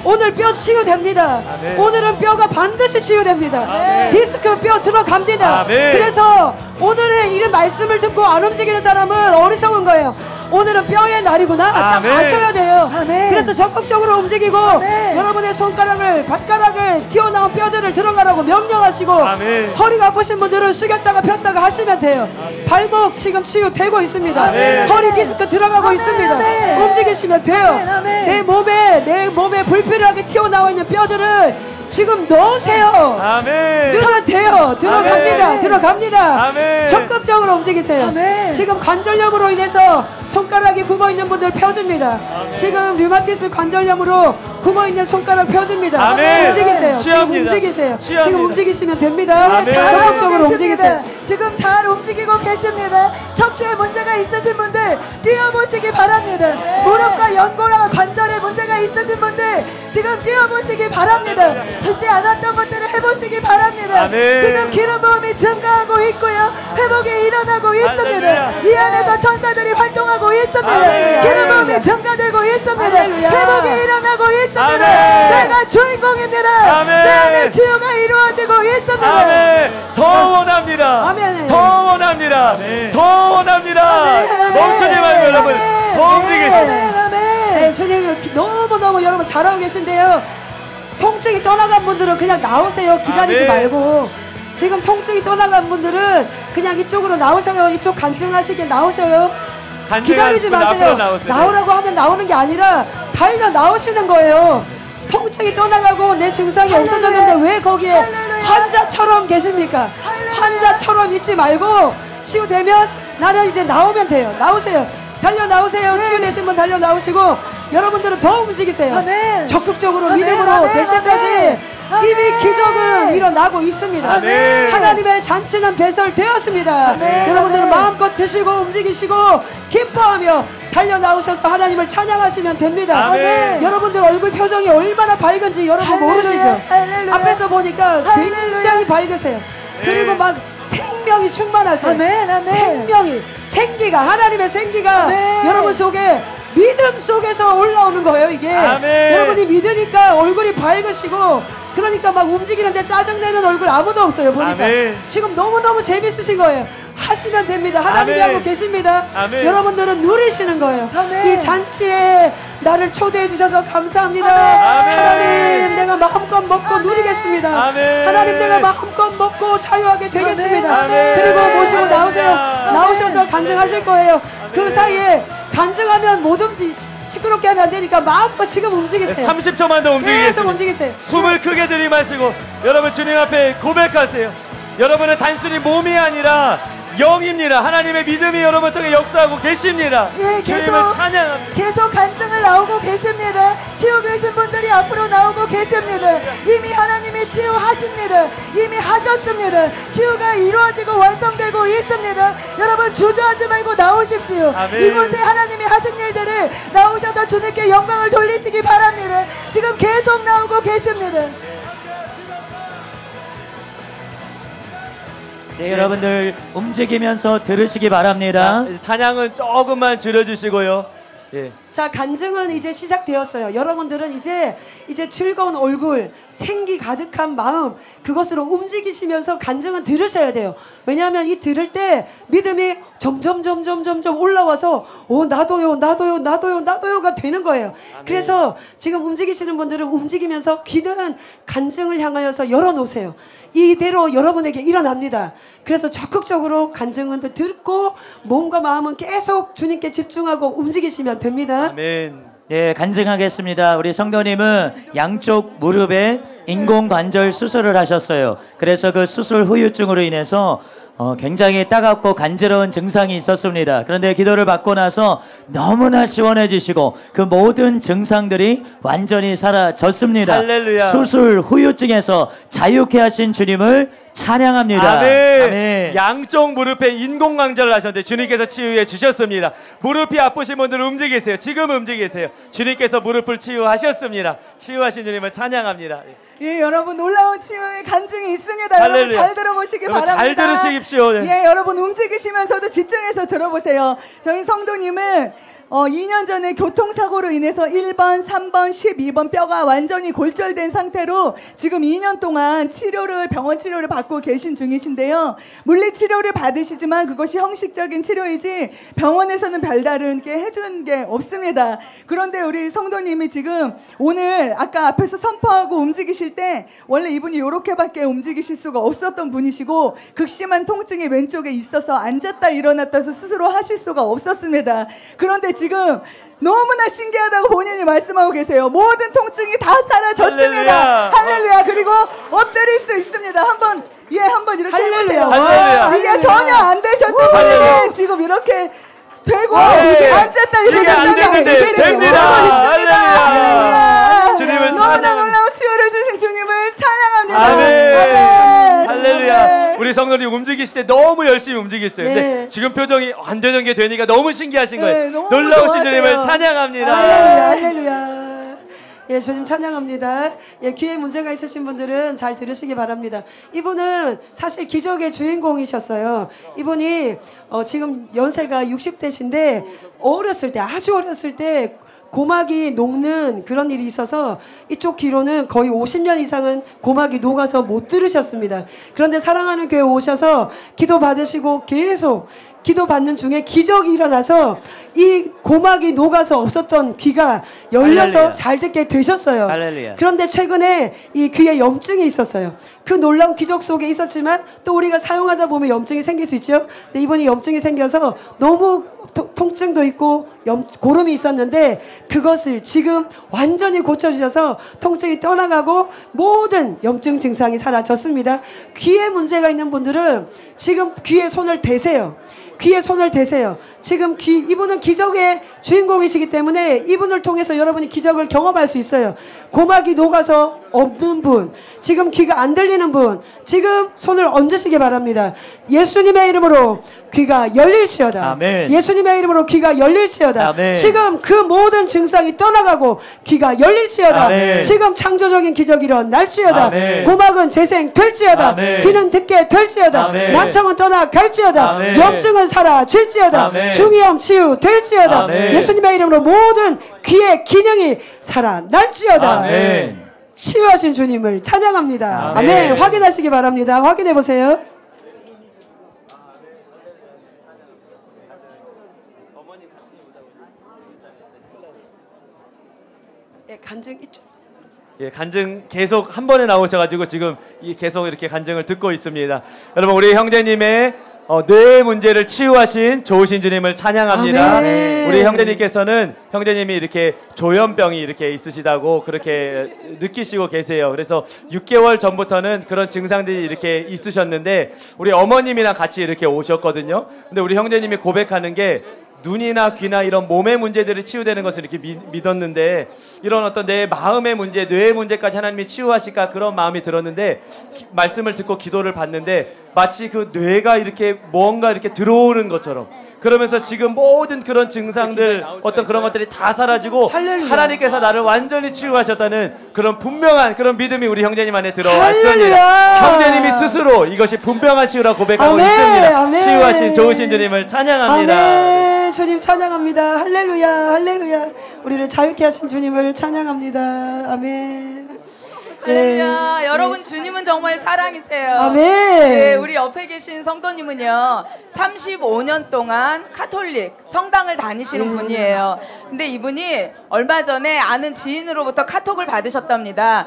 오늘 뼈 치유됩니다. 아멘. 오늘은 뼈가 반드시 치유됩니다. 아멘. 디스크 뼈 들어갑니다. 아멘. 그래서 오늘의 이런 말씀을 듣고 안 움직이는 사람은 어리석은 거예요. 오늘은 뼈의 날이구나. 딱 아멘. 아셔야 돼요. 아멘. 그래서 적극적으로 움직이고 아멘. 여러분의 손가락을 발가락을 튀어나온 뼈들을 들어가라고 명령하시고 아멘. 허리가 아프신 분들은 숙였다가 폈다가 하시면 돼요. 발목 지금 치유되고 있습니다. 아멘. 허리 디스크 들어가고 아멘. 있습니다. 아멘. 움직이시면 돼요. 아멘. 아멘. 내 몸에 불필요하게 튀어나와 있는 뼈들을 지금 넣으세요. 아멘. 넣으면 돼요. 들어갑니다. 아멘. 들어갑니다. 아멘. 적극적으로 움직이세요. 아멘. 지금 관절염으로 인해서 손가락이 굽어 있는 분들 펴집니다. 지금 류마티스 관절염으로 굽어 있는 손가락 펴집니다. 아멘. 움직이세요. 지금 취합니다. 움직이세요. 취합니다. 지금 움직이시면 됩니다. 아멘. 적극적으로 계십니다. 움직이세요. 지금 잘 움직이고 계십니다. 척추에 문제가 있으신 분들 뛰어보시기 바랍니다. 무릎과 연골과 관절에 문제가 있으신 분들 지금 뛰어보시기 바랍니다. 하지 않았던 것들을 해보시기 바랍니다. 아멘. 지금 기름 부음이 증가하고 있고요. 회복이 일어나고 있습니다. 할렐루야. 이 안에서 천사들이 활동하고 있습니다. 할렐루야. 기름 부음이 증가되고 있습니다. 할렐루야. 회복이 일어나고 있습니다. 아멘. 내가 주인공입니다. 아멘. 내 안에 치유가 이루어지고 있습니다. 아멘. 더 원합니다. 아멘. 더 원합니다. 더 원합니다. 아멘. 멈추지 말고 여러분 더 움직이세요. 아멘, 아멘. 네, 주님 너무너무 여러분 잘하고 계신데요. 통증이 떠나간 분들은 그냥 나오세요. 기다리지 아멘. 말고. 지금 통증이 떠나간 분들은 그냥 이쪽으로 나오셔요. 이쪽 간증하시게 나오셔요. 기다리지 마세요. 나오라고 하면 나오는 게 아니라 달려 나오시는 거예요. 통증이 떠나가고 내 증상이 할렐루야. 없어졌는데 왜 거기에 할렐루야. 환자처럼 계십니까? 할렐루야. 환자처럼 있지 말고 치유되면 나는 이제 나오면 돼요. 나오세요. 달려 나오세요. 네. 치유되신 분 달려 나오시고 여러분들은 더 움직이세요. 아멘. 적극적으로 아멘, 믿음으로 아멘, 될 때까지 아멘. 이미 기적은 일어나고 있습니다. 아멘. 하나님의 잔치는 배설되었습니다. 아멘, 여러분들은 아멘. 마음껏 드시고 움직이시고 기뻐하며 달려 나오셔서 하나님을 찬양하시면 됩니다. 아멘. 여러분들 얼굴 표정이 얼마나 밝은지 여러분 할렐루야, 모르시죠? 할렐루야. 앞에서 보니까 할렐루야. 굉장히 밝으세요. 그리고 막 생명이 충만하세요. 아멘, 아멘. 생명이 생기가 하나님의 생기가 아멘. 여러분 속에 믿음 속에서 올라오는 거예요. 이게 아멘. 여러분이 믿으니까 얼굴이 밝으시고 그러니까 막 움직이는데 짜증내는 얼굴 아무도 없어요. 보니까 아멘. 지금 너무너무 재밌으신 거예요. 하시면 됩니다. 하나님이 아멘. 하고 계십니다. 아멘. 여러분들은 누리시는 거예요. 아멘. 이 잔치에 나를 초대해 주셔서 감사합니다. 아멘. 하나님 내가 마음껏 먹고 아멘. 누리겠습니다. 아멘. 하나님 내가 마음껏 먹고 자유하게 되겠습니다. 아멘. 그리고 모시고 아멘. 나오세요. 아멘. 나오셔서 간증하실 거예요. 그 사이에 간증하면 뭐든지 시끄럽게 하면 안 되니까 마음껏 지금 움직이세요. 30초만 더 계속 움직이겠습니다. 움직이세요. 숨을 크게 들이마시고 여러분 주님 앞에 고백하세요. 여러분은 단순히 몸이 아니라 영입니다. 하나님의 믿음이 여러분 통해 역사하고 계십니다. 예, 주님을 계속 찬양합니다. 계속 간증을 나오고 계십니다. 치유 계신 분들이 앞으로 나오고 계십니다. 이미 하나님이 치유하십니다. 이미 하셨습니다. 치유가 이루어지고 완성되고 있습니다. 여러분 주저하지 말고 나오십시오. 아멘. 이곳에 하나님이 하신 일들을 나오셔서 주님께 영광을 돌리시기 바랍니다. 지금 계속 나오고 계십니다. 네, 여러분들 움직이면서 들으시기 바랍니다. 찬양은 조금만 줄여주시고요. 예, 자, 간증은 이제 시작되었어요. 여러분들은 이제 즐거운 얼굴, 생기 가득한 마음, 그것으로 움직이시면서 간증은 들으셔야 돼요. 왜냐하면 이 들을 때 믿음이 점점 올라와서 나도요가 되는 거예요. 그래서 지금 움직이시는 분들은 움직이면서 귀는 간증을 향하여서 열어놓으세요. 이대로 여러분에게 일어납니다. 그래서 적극적으로 간증은 듣고 몸과 마음은 계속 주님께 집중하고 움직이시면 됩니다. 아멘. 네, 간증하겠습니다. 우리 성도님은 양쪽 무릎에 인공관절 수술을 하셨어요. 그래서 그 수술 후유증으로 인해서 굉장히 따갑고 간지러운 증상이 있었습니다. 그런데 기도를 받고 나서 너무나 시원해지시고 그 모든 증상들이 완전히 사라졌습니다. 할렐루야. 수술 후유증에서 자유케 하신 주님을 찬양합니다. 아멘. 아멘. 양쪽 무릎에 인공관절을 하셨는데 주님께서 치유해 주셨습니다. 무릎이 아프신 분들 움직이세요. 지금 움직이세요. 주님께서 무릎을 치유하셨습니다. 치유하신 주님을 찬양합니다. 예, 여러분 놀라운 치유의 간증이 있습니다. 할렐루야. 여러분 잘 들어보시기 여러분 바랍니다. 잘 들으십시오. 네. 예, 여러분 움직이시면서도 집중해서 들어보세요. 저희 성도님은 2년 전에 교통사고로 인해서 1번, 3번, 12번 뼈가 완전히 골절된 상태로 지금 2년 동안 병원 치료를 받고 계신 중이신데요. 물리치료를 받으시지만 그것이 형식적인 치료이지 병원에서는 별다른 게 해준 게 없습니다. 그런데 우리 성도님이 지금 오늘 아까 앞에서 선포하고 움직이실 때 원래 이분이 이렇게밖에 움직이실 수가 없었던 분이시고 극심한 통증이 왼쪽에 있어서 앉았다 일어났다 해서 스스로 하실 수가 없었습니다. 그런데 지금 너무나 신기하다고 본인이 말씀하고 계세요. 모든 통증이 다 사라졌습니다. 할렐루야. 그리고 엎드릴 수 있습니다. 한번 이렇게 해보세요. 할렐루야. 이게 전혀 안 되셨던 분이 지금 이렇게 되고 앉았다 일어났다 이게 됩니다. 할렐루야. 주님을 너무나 찬양. 놀라운 치유를 주신 주님을 찬양합니다. 아멘. 할렐루야. 우리 성도님 움직이실 때 너무 열심히 움직이셨어요. 근데 지금 표정이 완전한 게 되니까 너무 신기하신 거예요. 너무 놀라우신 좋아하세요. 주님을 찬양합니다. 할렐루야. 예, 주님 찬양합니다. 예, 귀에 문제가 있으신 분들은 잘 들으시기 바랍니다. 이분은 사실 기적의 주인공이셨어요. 이분이 지금 연세가 60대신데 아주 어렸을 때 고막이 녹는 그런 일이 있어서 이쪽 귀로는 거의 50년 이상은 고막이 녹아서 못 들으셨습니다. 그런데 사랑하는 교회 오셔서 기도 받으시고 계속 기도 받는 중에 기적이 일어나서 이 고막이 녹아서 없었던 귀가 열려서 할렐루야. 잘 듣게 되셨어요. 할렐루야. 그런데 최근에 이 귀에 염증이 있었어요. 그 놀라운 기적 속에 있었지만 또 우리가 사용하다 보면 염증이 생길 수 있죠. 근데 이번에 염증이 생겨서 너무 통증도 있고 고름이 있었는데 그것을 지금 완전히 고쳐주셔서 통증이 떠나가고 모든 염증 증상이 사라졌습니다. 귀에 문제가 있는 분들은 지금 귀에 손을 대세요. 귀에 손을 대세요. 지금 이분은 기적의 주인공이시기 때문에 이분을 통해서 여러분이 기적을 경험할 수 있어요. 고막이 녹아서 없는 분, 지금 귀가 안 들리는 분, 지금 손을 얹으시기 바랍니다. 예수님의 이름으로 귀가 열릴지어다. 아멘. 예수님의 이름으로 귀가 열릴지어다. 아멘. 지금 그 모든 증상이 떠나가고 귀가 열릴지어다. 아멘. 지금 창조적인 기적이 일어날지어다. 아멘. 고막은 재생될지어다. 아멘. 귀는 듣게 될지어다. 아멘. 난청은 떠나갈지어다. 아멘. 염증은 사라질지어다. 아멘. 중이염 치유될지어다. 아멘. 예수님의 이름으로 모든 귀의 기능이 살아날지어다. 아멘. 치유하신 주님을 찬양합니다. 아멘. 아멘. 확인하시기 바랍니다. 확인해 보세요. 예, 간증 이쪽. 예, 간증 계속 한 번에 나오셔가지고 지금 계속 이렇게 간증을 듣고 있습니다. 여러분 우리 형제님의 뇌 문제를 치유하신 좋으신 주님을 찬양합니다. 아멘. 우리 형제님께서는 형제님이 이렇게 조현병이 이렇게 있으시다고 그렇게 느끼시고 계세요. 그래서 6개월 전부터는 그런 증상들이 이렇게 있으셨는데 우리 어머님이랑 같이 이렇게 오셨거든요. 근데 우리 형제님이 고백하는 게 눈이나 귀나 이런 몸의 문제들이 치유되는 것을 이렇게 믿었는데 이런 어떤 내 마음의 문제, 뇌의 문제까지 하나님이 치유하실까 그런 마음이 들었는데 말씀을 듣고 기도를 받는데 마치 그 뇌가 이렇게 뭔가 이렇게 들어오는 것처럼 그러면서 지금 모든 그런 증상들 어떤 그런 것들이 다 사라지고 할렐루야. 하나님께서 나를 완전히 치유하셨다는 그런 분명한 그런 믿음이 우리 형제님 안에 들어왔습니다. 할렐루야. 형제님이 스스로 이것이 분명한 치유라고 고백하고 아멘. 있습니다. 아멘. 치유하신 좋으신 주님을 찬양합니다. 아멘. 네, 주님 찬양합니다. 할렐루야, 할렐루야. 우리를 자유케 하신 주님을 찬양합니다. 아멘. 할렐루야. 여러분, 주님은 정말 사랑이세요. 아멘. 네, 우리 옆에 계신 성도님은요 35년 동안 카톨릭 성당을 다니시는 분이에요. 근데 이분이 얼마 전에 아는 지인으로부터 카톡을 받으셨답니다.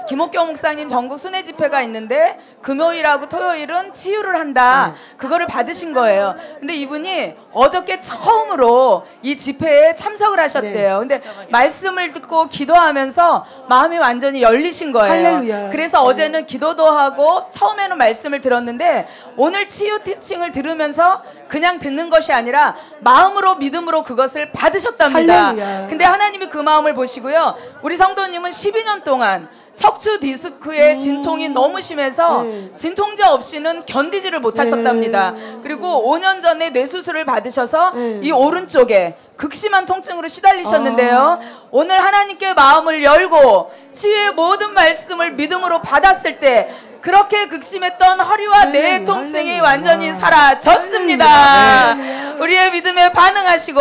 김옥경 목사님 전국 순회 집회가 있는데 금요일하고 토요일은 치유를 한다. 그거를 받으신 거예요. 근데 이분이 어저께 처음으로 이 집회에 참석을 하셨대요. 근데 말씀을 듣고 기도하면서 마음이 완전히 열리신 거예요. 할렐루야. 그래서 어제는 기도도 하고 처음에는 말씀을 들었는데 오늘 치유 티칭을 들으면서 그냥 듣는 것이 아니라 마음으로 믿음으로 그것을 받으셨답니다. 할렐루야. 근데 하나님이 그 마음을 보시고요. 우리 성도님은 12년 동안 척추 디스크의 진통이 너무 심해서 진통제 없이는 견디지를 못하셨답니다. 그리고 5년 전에 뇌수술을 받으셔서 이 오른쪽에 극심한 통증으로 시달리셨는데요. 오늘 하나님께 마음을 열고 치유의 모든 말씀을 믿음으로 받았을 때 그렇게 극심했던 허리와 뇌의 통증이 완전히 사라졌습니다. 우리의 믿음에 반응하시고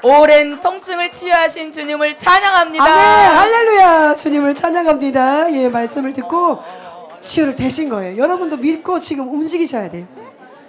오랜 통증을 치유하신 주님을 찬양합니다. 아멘. 할렐루야. 주님을 찬양합니다. 예, 말씀을 듣고 치유를 되신 거예요. 여러분도 믿고 지금 움직이셔야 돼요.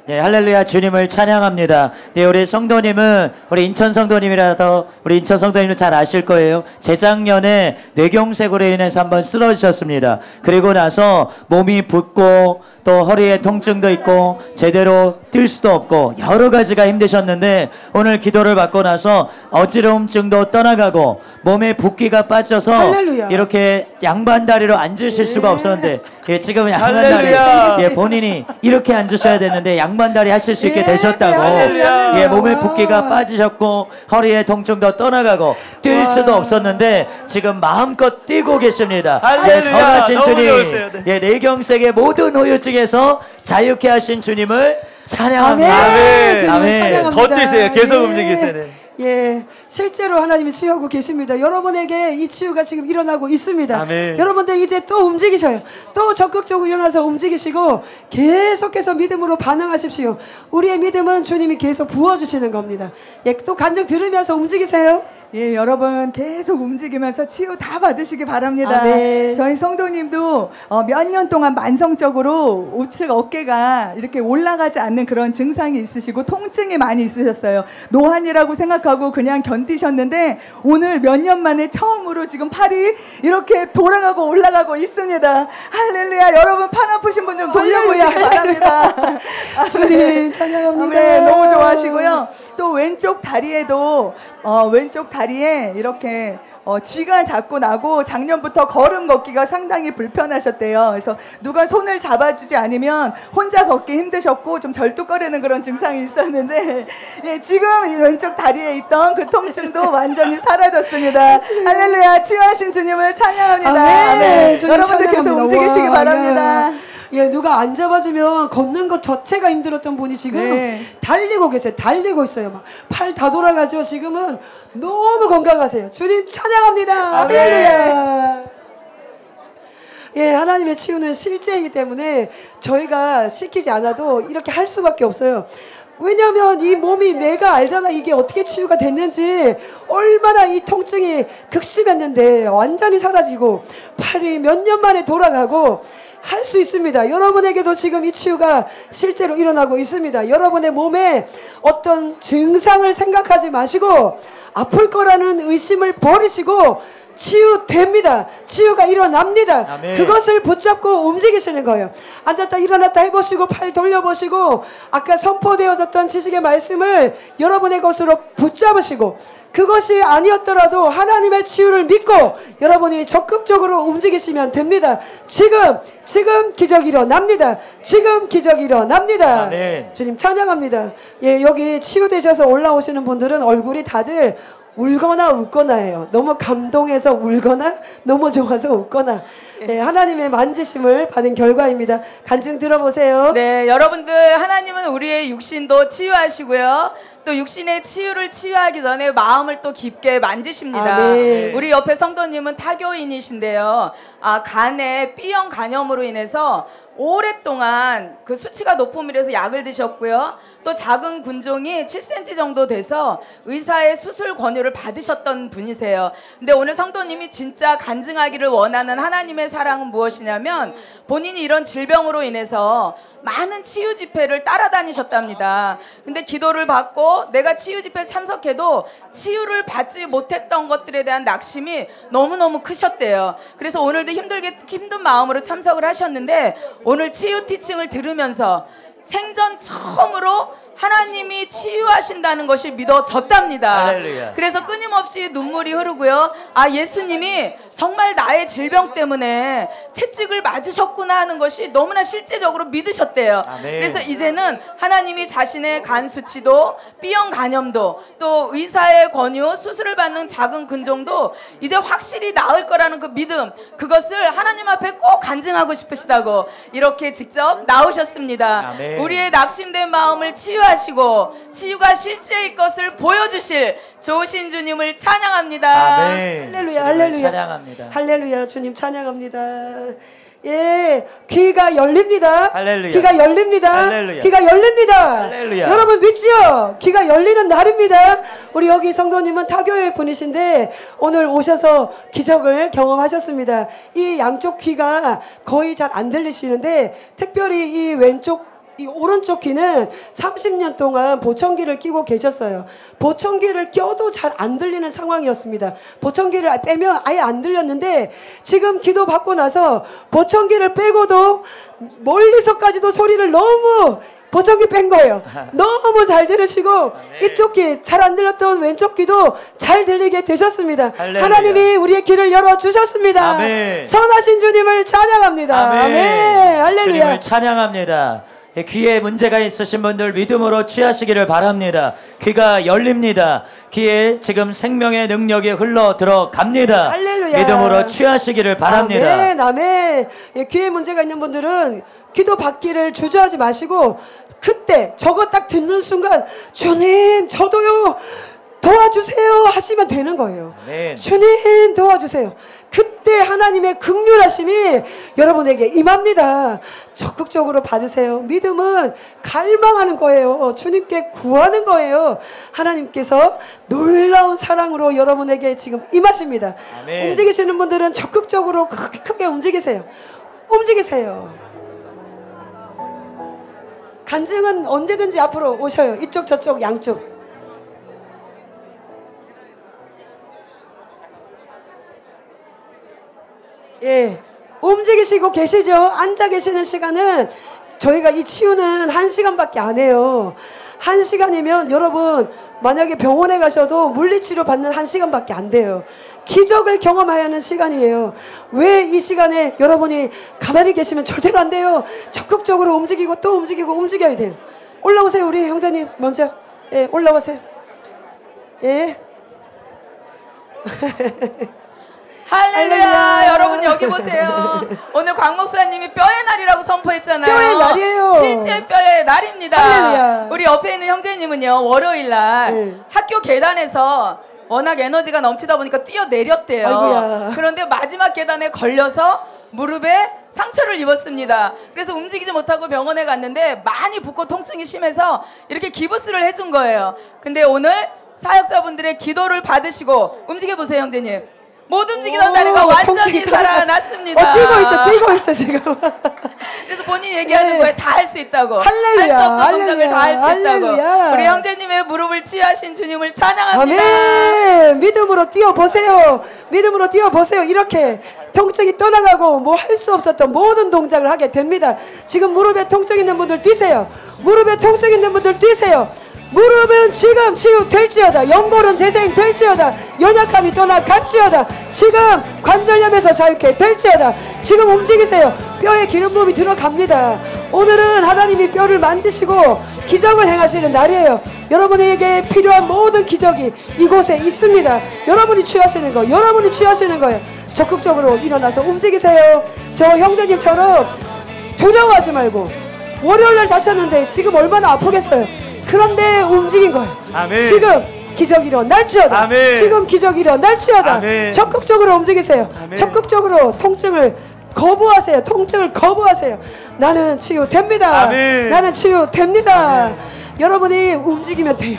예, 할렐루야. 주님을 찬양합니다. 네, 우리 성도님은 우리 인천 성도님이라서 우리 인천 성도님은 잘 아실 거예요. 재작년에 뇌경색으로 인해서 한번 쓰러지셨습니다. 그리고 나서 몸이 붓고 또 허리에 통증도 있고 제대로 뛸 수도 없고 여러 가지가 힘드셨는데 오늘 기도를 받고 나서 어지러움증도 떠나가고 몸에 붓기가 빠져서 할렐루야. 이렇게 양반다리로 앉으실 수가 없었는데 예, 지금은 양반다리 예, 본인이 이렇게 앉으셔야 되는데 양반다리 하실 수 있게 되셨다고. 예, 몸에 붓기가 빠지셨고 허리에 통증도 떠나가고 뛸 수도 없었는데 지금 마음껏 뛰고 계십니다. 예, 선하신 주님, 예, 뇌경색의 모든 후유증에서 자유케 하신 주님을 찬양합니다. 아멘. 주님을 아멘. 찬양합니다. 더 뛰세요. 계속 네. 움직이세요. 예, 실제로 하나님이 치유하고 계십니다. 여러분에게 이 치유가 지금 일어나고 있습니다. 아멘. 여러분들 이제 또 움직이셔요. 또 적극적으로 일어나서 움직이시고 계속해서 믿음으로 반응하십시오. 우리의 믿음은 주님이 계속 부어주시는 겁니다. 예, 또 간증 들으면서 움직이세요. 예, 여러분 계속 움직이면서 치유 다 받으시기 바랍니다. 아멘. 저희 성도님도 몇 년 동안 만성적으로 우측 어깨가 이렇게 올라가지 않는 그런 증상이 있으시고 통증이 많이 있으셨어요. 노환이라고 생각하고 그냥 견디셨는데 오늘 몇 년 만에 처음으로 지금 팔이 이렇게 돌아가고 올라가고 있습니다. 할렐루야. 여러분 팔 아프신 분 좀 돌려보시기 바랍니다. 주님 찬양합니다. 아멘. 너무 좋아하시고요. 또 왼쪽 다리에도 왼쪽 다리에 이렇게 쥐가 자꾸 나고 작년부터 걸음 걷기가 상당히 불편하셨대요. 그래서 누가 손을 잡아주지 않으면 혼자 걷기 힘드셨고 좀 절뚝거리는 그런 증상이 있었는데 예, 지금 이 왼쪽 다리에 있던 그 통증도 완전히 사라졌습니다. 할렐루야. 치유하신 주님을 찬양합니다. 아멘. 주님 여러분들 계속 찬양합니다. 움직이시기 와, 바랍니다. 예, 누가 안 잡아주면 걷는 것 자체가 힘들었던 분이 지금 네. 달리고 계세요. 달리고 있어요. 막 팔 다 돌아가죠. 지금은 너무 건강하세요. 주님 찬양합니다. 할렐루야. 예, 하나님의 치유는 실제이기 때문에 저희가 시키지 않아도 이렇게 할 수밖에 없어요. 왜냐면 이 몸이 내가 알잖아. 이게 어떻게 치유가 됐는지, 얼마나 이 통증이 극심했는데 완전히 사라지고 팔이 몇 년 만에 돌아가고 할 수 있습니다. 여러분에게도 지금 이 치유가 실제로 일어나고 있습니다. 여러분의 몸에 어떤 증상을 생각하지 마시고 아플 거라는 의심을 버리시고 치유됩니다. 치유가 일어납니다. 아멘. 그것을 붙잡고 움직이시는 거예요. 앉았다 일어났다 해보시고 팔 돌려보시고 아까 선포되어졌던 지식의 말씀을 여러분의 것으로 붙잡으시고 그것이 아니었더라도 하나님의 치유를 믿고 여러분이 적극적으로 움직이시면 됩니다. 지금 기적이 일어납니다. 지금 기적이 일어납니다. 아멘. 주님 찬양합니다. 예, 여기 치유되셔서 올라오시는 분들은 얼굴이 다들 울거나 웃거나 해요. 너무 감동해서 울거나 너무 좋아서 웃거나. 예, 하나님의 만지심을 받은 결과입니다. 간증 들어보세요. 네, 여러분들 하나님은 우리의 육신도 치유하시고요. 또 육신의 치유를 치유하기 전에 마음을 또 깊게 만지십니다. 아멘. 우리 옆에 성도님은 타교인이신데요. 간에 B형 간염으로 인해서 오랫동안 그 수치가 높음이라서 약을 드셨고요. 또 작은 군종이 7cm 정도 돼서 의사의 수술 권유를 받으셨던 분이세요. 근데 오늘 성도님이 진짜 간증하기를 원하는 하나님의 사랑은 무엇이냐면 본인이 이런 질병으로 인해서 많은 치유 집회를 따라다니셨답니다. 근데 기도를 받고 내가 치유 집회를 참석해도 치유를 받지 못했던 것들에 대한 낙심이 너무너무 크셨대요. 그래서 오늘도 힘든 마음으로 참석을 하셨는데 오늘 치유 티칭을 들으면서 생전 처음으로 하나님이 치유하신다는 것이 믿어졌답니다. 할렐루야. 그래서 끊임없이 눈물이 흐르고요. 아, 예수님이 정말 나의 질병 때문에 채찍을 맞으셨구나 하는 것이 너무나 실제적으로 믿으셨대요. 아멘. 그래서 이제는 하나님이 자신의 간 수치도 B형 간염도 또 의사의 권유 수술을 받는 작은 근종도 이제 확실히 나을 거라는 그 믿음, 그것을 하나님 앞에 꼭 간증하고 싶으시다고 이렇게 직접 나오셨습니다. 아멘. 우리의 낙심된 마음을 치유하시고 치유가 실제일 것을 보여주실 좋으신 주님을 찬양합니다. 아멘. 할렐루야, 할렐루야. 찬양합니다. 할렐루야, 주님 찬양합니다. 예, 귀가 열립니다. 할렐루야. 귀가 열립니다. 할렐루야. 귀가 열립니다. 할렐루야. 여러분 믿지요? 귀가 열리는 날입니다. 우리 여기 성도님은 타교회 분이신데 오늘 오셔서 기적을 경험하셨습니다. 이 양쪽 귀가 거의 잘 안 들리시는데 특별히 이 오른쪽 귀는 30년 동안 보청기를 끼고 계셨어요. 보청기를 껴도 잘 안 들리는 상황이었습니다. 보청기를 빼면 아예 안 들렸는데 지금 기도 받고 나서 보청기를 빼고도 멀리서까지도 소리를 너무 보청기 뺀 거예요. 너무 잘 들으시고 이쪽 귀 잘 안 들렸던 왼쪽 귀도 잘 들리게 되셨습니다. 할렐루야. 하나님이 우리의 귀를 열어주셨습니다. 아멘. 선하신 주님을 찬양합니다. 아멘. 할렐루야. 주님을 찬양합니다. 귀에 문제가 있으신 분들 믿음으로 취하시기를 바랍니다. 귀가 열립니다. 귀에 지금 생명의 능력이 흘러 들어갑니다. 할렐루야. 믿음으로 취하시기를 바랍니다. 아멘, 아멘. 예, 귀에 문제가 있는 분들은 기도 받기를 주저하지 마시고 그때 저거 딱 듣는 순간 주님 저도요 도와주세요 하시면 되는 거예요. 아멘. 주님 도와주세요. 그때 하나님의 긍휼하심이 여러분에게 임합니다. 적극적으로 받으세요. 믿음은 갈망하는 거예요. 주님께 구하는 거예요. 하나님께서 놀라운 사랑으로 여러분에게 지금 임하십니다. 아멘. 움직이시는 분들은 적극적으로 크게 움직이세요. 움직이세요. 간증은 언제든지 앞으로 오셔요. 이쪽 저쪽 양쪽. 예, 움직이시고 계시죠? 앉아 계시는 시간은 저희가 이 치유는 1시간밖에 안 해요. 1시간이면 여러분 만약에 병원에 가셔도 물리치료 받는 1시간밖에 안 돼요. 기적을 경험해야 하는 시간이에요. 왜 이 시간에 여러분이 가만히 계시면 절대로 안 돼요. 적극적으로 움직이고 또 움직이고 움직여야 돼요. 올라오세요 우리 형제님 먼저. 예, 올라오세요. 예. 할렐루야. 할렐루야. 여러분 여기 보세요. 오늘 광 목사님이 뼈의 날이라고 선포했잖아요. 뼈의 날이에요. 실제 뼈의 날입니다. 할렐루야. 우리 옆에 있는 형제님은요, 월요일 날 네. 학교 계단에서 워낙 에너지가 넘치다 보니까 뛰어내렸대요. 아이고야. 그런데 마지막 계단에 걸려서 무릎에 상처를 입었습니다. 그래서 움직이지 못하고 병원에 갔는데 많이 붓고 통증이 심해서 이렇게 기부스를 해준 거예요. 근데 오늘 사역자분들의 기도를 받으시고 움직여보세요 형제님. 못 움직이던 다리가 완전히 살아났습니다. 뛰고 있어 지금. 그래서 본인이 얘기하는 네. 거에 다 할 수 있다고. 할렐루야, 할 수 없는 동작을 다 할 수 있다고. 할렐루야. 우리 형제님의 무릎을 치유하신 주님을 찬양합니다. 아멘. 믿음으로 뛰어보세요. 믿음으로 뛰어보세요. 이렇게 통증이 떠나가고 뭐 할 수 없었던 모든 동작을 하게 됩니다. 지금 무릎에 통증 있는 분들 뛰세요. 무릎에 통증 있는 분들 뛰세요. 무릎은 지금 치유될지어다. 연골은 재생될지어다. 연약함이 떠나갈지어다. 지금 관절염에서 자유케 될지어다. 지금 움직이세요. 뼈에 기름 부음이 들어갑니다. 오늘은 하나님이 뼈를 만지시고 기적을 행하시는 날이에요. 여러분에게 필요한 모든 기적이 이곳에 있습니다. 여러분이 취하시는 거, 여러분이 취하시는 거예요. 적극적으로 일어나서 움직이세요. 저 형제님처럼 두려워하지 말고, 월요일날 다쳤는데 지금 얼마나 아프겠어요. 그런데 움직인 거예요. 아멘. 지금 기적이 일어날지어다. 아멘. 지금 기적이 일어날지어다. 아멘. 적극적으로 움직이세요. 아멘. 적극적으로 통증을 거부하세요. 통증을 거부하세요. 나는 치유됩니다. 아멘. 나는 치유됩니다. 여러분이 움직이면 돼요.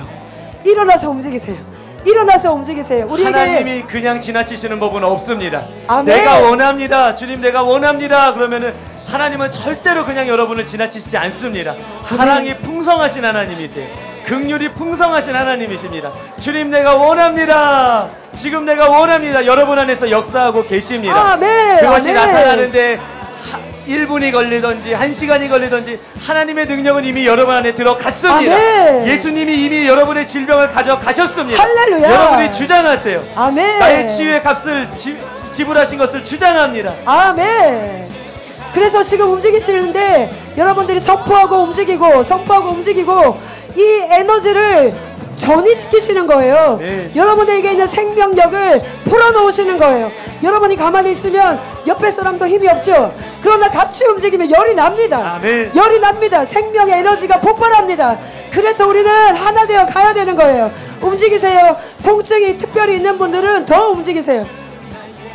일어나서 움직이세요. 일어나서 움직이세요. 우리에게 하나님이 그냥 지나치시는 법은 없습니다. 아멘. 내가 원합니다. 주님 내가 원합니다. 그러면은 하나님은 절대로 그냥 여러분을 지나치시지 않습니다. 사랑이 풍성하신 하나님이세요. 긍휼이 풍성하신 하나님이십니다. 주님 내가 원합니다. 지금 내가 원합니다. 여러분 안에서 역사하고 계십니다. 아멘. 그것이 아멘. 나타나는데 1분이 걸리든지 1시간이 걸리든지 하나님의 능력은 이미 여러분 안에 들어갔습니다. 아멘. 예수님이 이미 여러분의 질병을 가져가셨습니다. 할렐루야. 여러분이 주장하세요. 아멘. 나의 치유의 값을 지불하신 것을 주장합니다. 아멘. 그래서 지금 움직이시는데 여러분들이 선포하고 움직이고 이 에너지를 전이시키시는 거예요. 네. 여러분에게 있는 생명력을 풀어놓으시는 거예요. 여러분이 가만히 있으면 옆에 사람도 힘이 없죠. 그러나 같이 움직이면 열이 납니다. 아멘. 열이 납니다. 생명의 에너지가 폭발합니다. 그래서 우리는 하나 되어 가야 되는 거예요. 움직이세요. 통증이 특별히 있는 분들은 더 움직이세요.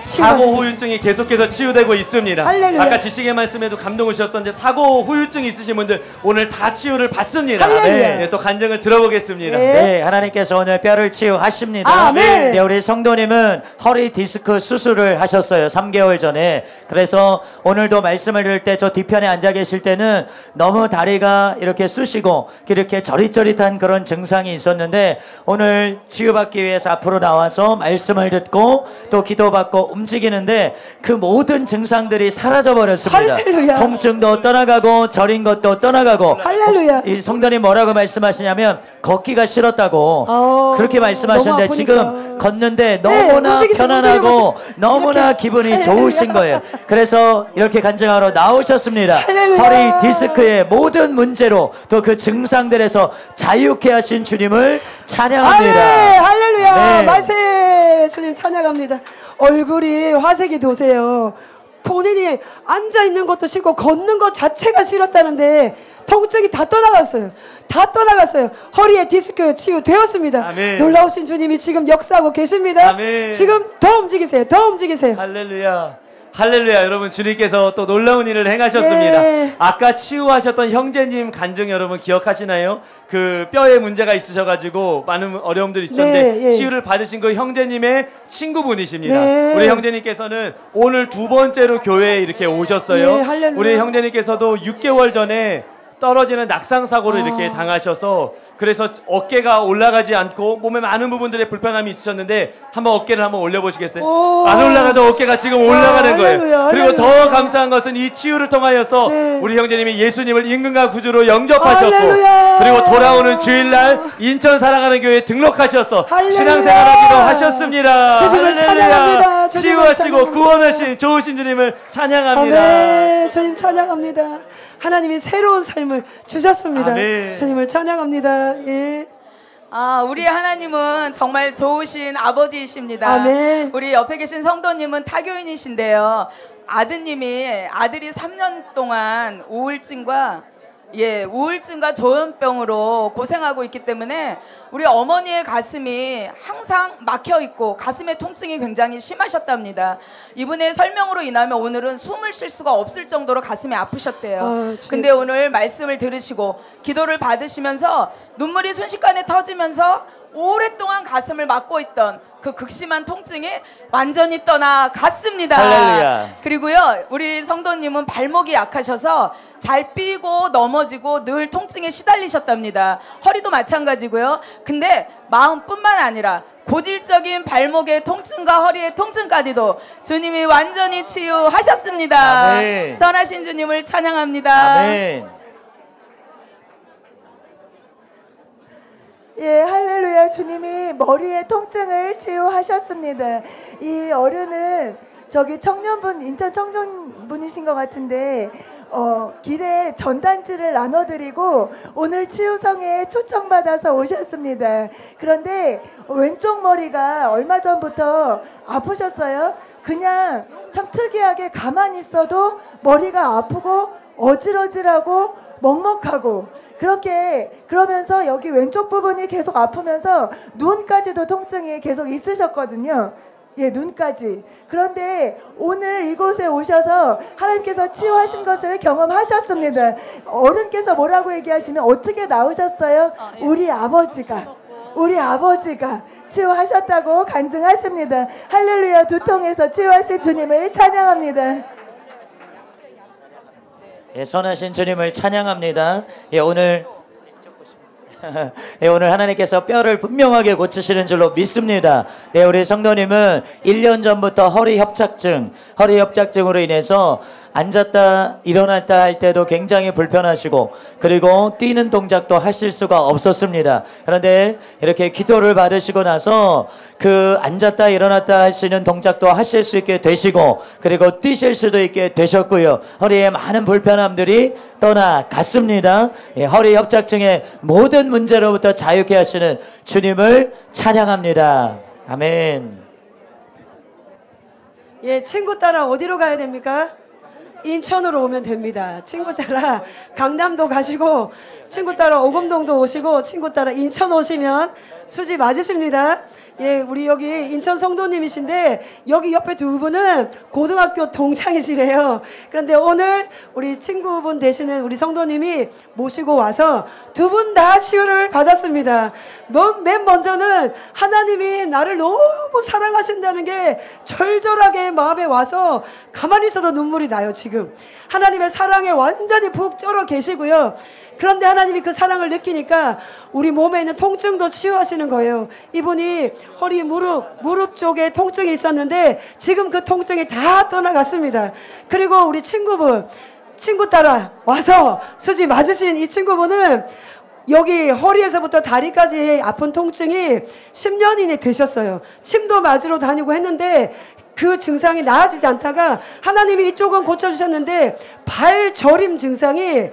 사고 후유증이 계속해서 치유되고 있습니다. 할렐루야. 아까 지식의 말씀에도 감동을 주셨었는데 사고 후유증 있으신 분들 오늘 다 치유를 받습니다. 할렐루야. 네, 또 간증을 들어보겠습니다. 네. 네, 하나님께서 오늘 뼈를 치유하십니다. 아멘. 네, 우리 성도님은 허리 디스크 수술을 하셨어요. 3개월 전에. 그래서 오늘도 말씀을 들을 때 저 뒤편에 앉아 계실 때는 너무 다리가 이렇게 쑤시고 이렇게 저릿저릿한 그런 증상이 있었는데 오늘 치유받기 위해서 앞으로 나와서 말씀을 듣고 또 기도받고 움직이는데 그 모든 증상들이 사라져 버렸습니다. 할렐루야. 통증도 떠나가고 저린 것도 떠나가고. 할렐루야. 이 성도님 뭐라고 말씀하시냐면 걷기가 싫었다고 그렇게 말씀하셨는데 너무 지금 걷는데 너무나 움직이세요, 편안하고 움직이세요. 너무나 이렇게. 기분이 할렐루야. 좋으신 거예요. 그래서 이렇게 간증하러 나오셨습니다. 할렐루야. 허리 디스크의 모든 문제로 또 그 증상들에서 자유케 하신 주님을 찬양합니다. 아멘. 할렐루야. 네. 만세. 주님 찬양합니다. 얼굴이 화색이 도세요. 본인이 앉아있는 것도 싫고 걷는 것 자체가 싫었다는데 통증이 다 떠나갔어요. 다 떠나갔어요. 허리에 디스크 치유되었습니다. 아멘. 놀라우신 주님이 지금 역사하고 계십니다. 아멘. 지금 더 움직이세요. 더 움직이세요. 할렐루야. 할렐루야. 여러분 주님께서 또 놀라운 일을 행하셨습니다. 네. 아까 치유하셨던 형제님 간증 여러분 기억하시나요? 그 뼈에 문제가 있으셔가지고 많은 어려움들이 있었는데 네, 예. 치유를 받으신 그 형제님의 친구분이십니다. 네. 우리 형제님께서는 오늘 두 번째로 교회에 이렇게 오셨어요. 예, 할렐루야. 우리 형제님께서도 6개월 전에 떨어지는 낙상 사고를 이렇게 당하셔서 그래서 어깨가 올라가지 않고 몸에 많은 부분들의 불편함이 있으셨는데 한번 어깨를 한번 올려보시겠어요? 오. 안 올라가던 어깨가 지금 올라가는 거예요. 할렐루야, 그리고 더 할렐루야. 감사한 것은 이 치유를 통하여서 네. 우리 형제님이 예수님을 임금과 구주로 영접하셨고 할렐루야. 그리고 돌아오는 주일날 인천 사랑하는 교회에 등록하셔서 할렐루야. 신앙생활하기로 하셨습니다. 주님을 찬양합니다. 주님을 치유하시고 찬양합니다. 구원하신 좋으신 주님을 찬양합니다. 아멘. 주님 찬양합니다. 하나님이 새로운 삶을 주셨습니다. 아멘. 주님을 찬양합니다. 예. 아, 우리 하나님은 정말 좋으신 아버지이십니다. 아멘. 우리 옆에 계신 성도님은 타교인이신데요. 아들이 3년 동안 우울증과 조현병으로 고생하고 있기 때문에 우리 어머니의 가슴이 항상 막혀 있고 가슴의 통증이 굉장히 심하셨답니다. 이분의 설명으로 인하면 오늘은 숨을 쉴 수가 없을 정도로 가슴이 아프셨대요. 근데 오늘 말씀을 들으시고 기도를 받으시면서 눈물이 순식간에 터지면서 오랫동안 가슴을 막고 있던 그 극심한 통증이 완전히 떠나갔습니다. 할렐루야. 그리고요, 우리 성도님은 발목이 약하셔서 잘 삐고 넘어지고 늘 통증에 시달리셨답니다. 허리도 마찬가지고요. 근데 마음뿐만 아니라 고질적인 발목의 통증과 허리의 통증까지도 주님이 완전히 치유하셨습니다. 아멘. 선하신 주님을 찬양합니다. 아멘. 예, 할렐루야. 주님이 머리의 통증을 치유하셨습니다. 이 어른은 저기 인천 청년분이신 것 같은데 길에 전단지를 나눠드리고 오늘 치유성에 초청받아서 오셨습니다. 그런데 왼쪽 머리가 얼마 전부터 아프셨어요. 그냥 참 특이하게 가만히 있어도 머리가 아프고 어질어질하고 먹먹하고 그러면서 여기 왼쪽 부분이 계속 아프면서 눈까지도 통증이 계속 있으셨거든요. 예, 눈까지. 그런데 오늘 이곳에 오셔서 하나님께서 치유하신 것을 경험하셨습니다. 어른께서 뭐라고 얘기하시면 어떻게 나오셨어요? 우리 아버지가 치유하셨다고 간증하십니다. 할렐루야. 두통에서 치유하신 주님을 찬양합니다. 예, 선하신 주님을 찬양합니다. 예, 오늘 예, 오늘 하나님께서 뼈를 분명하게 고치시는 줄로 믿습니다. 네, 우리 성도님은 1년 전부터 허리 협착증으로 인해서 앉았다 일어났다 할 때도 굉장히 불편하시고 그리고 뛰는 동작도 하실 수가 없었습니다. 그런데 이렇게 기도를 받으시고 나서 그 앉았다 일어났다 할 수 있는 동작도 하실 수 있게 되시고 그리고 뛰실 수도 있게 되셨고요. 허리에 많은 불편함들이 떠나갔습니다. 예, 허리 협착증의 모든 문제로부터 자유케 하시는 주님을 찬양합니다. 아멘. 예, 친구 따라 어디로 가야 됩니까? 인천으로 오면 됩니다. 친구 따라 강남도 가시고 친구 따라 오금동도 오시고 친구 따라 인천 오시면 수지 맞으십니다. 예, 우리 여기 인천 성도님이신데 여기 옆에 두 분은 고등학교 동창이시래요. 그런데 오늘 우리 친구분 되시는 우리 성도님이 모시고 와서 두 분 다 치유를 받았습니다. 맨 먼저는 하나님이 나를 너무 사랑하신다는 게 절절하게 마음에 와서 가만히 있어도 눈물이 나요. 지금 하나님의 사랑에 완전히 푹 쩔어 계시고요. 그런데 하나님이 그 사랑을 느끼니까 우리 몸에 있는 통증도 치유하시는 거예요. 이분이 허리 무릎 쪽에 통증이 있었는데 지금 그 통증이 다 떠나갔습니다. 그리고 우리 친구 따라 와서 수지 맞으신 이 친구분은 여기 허리에서부터 다리까지 아픈 통증이 10년이 되셨어요. 침도 맞으러 다니고 했는데 그 증상이 나아지지 않다가 하나님이 이쪽은 고쳐주셨는데 발 저림 증상이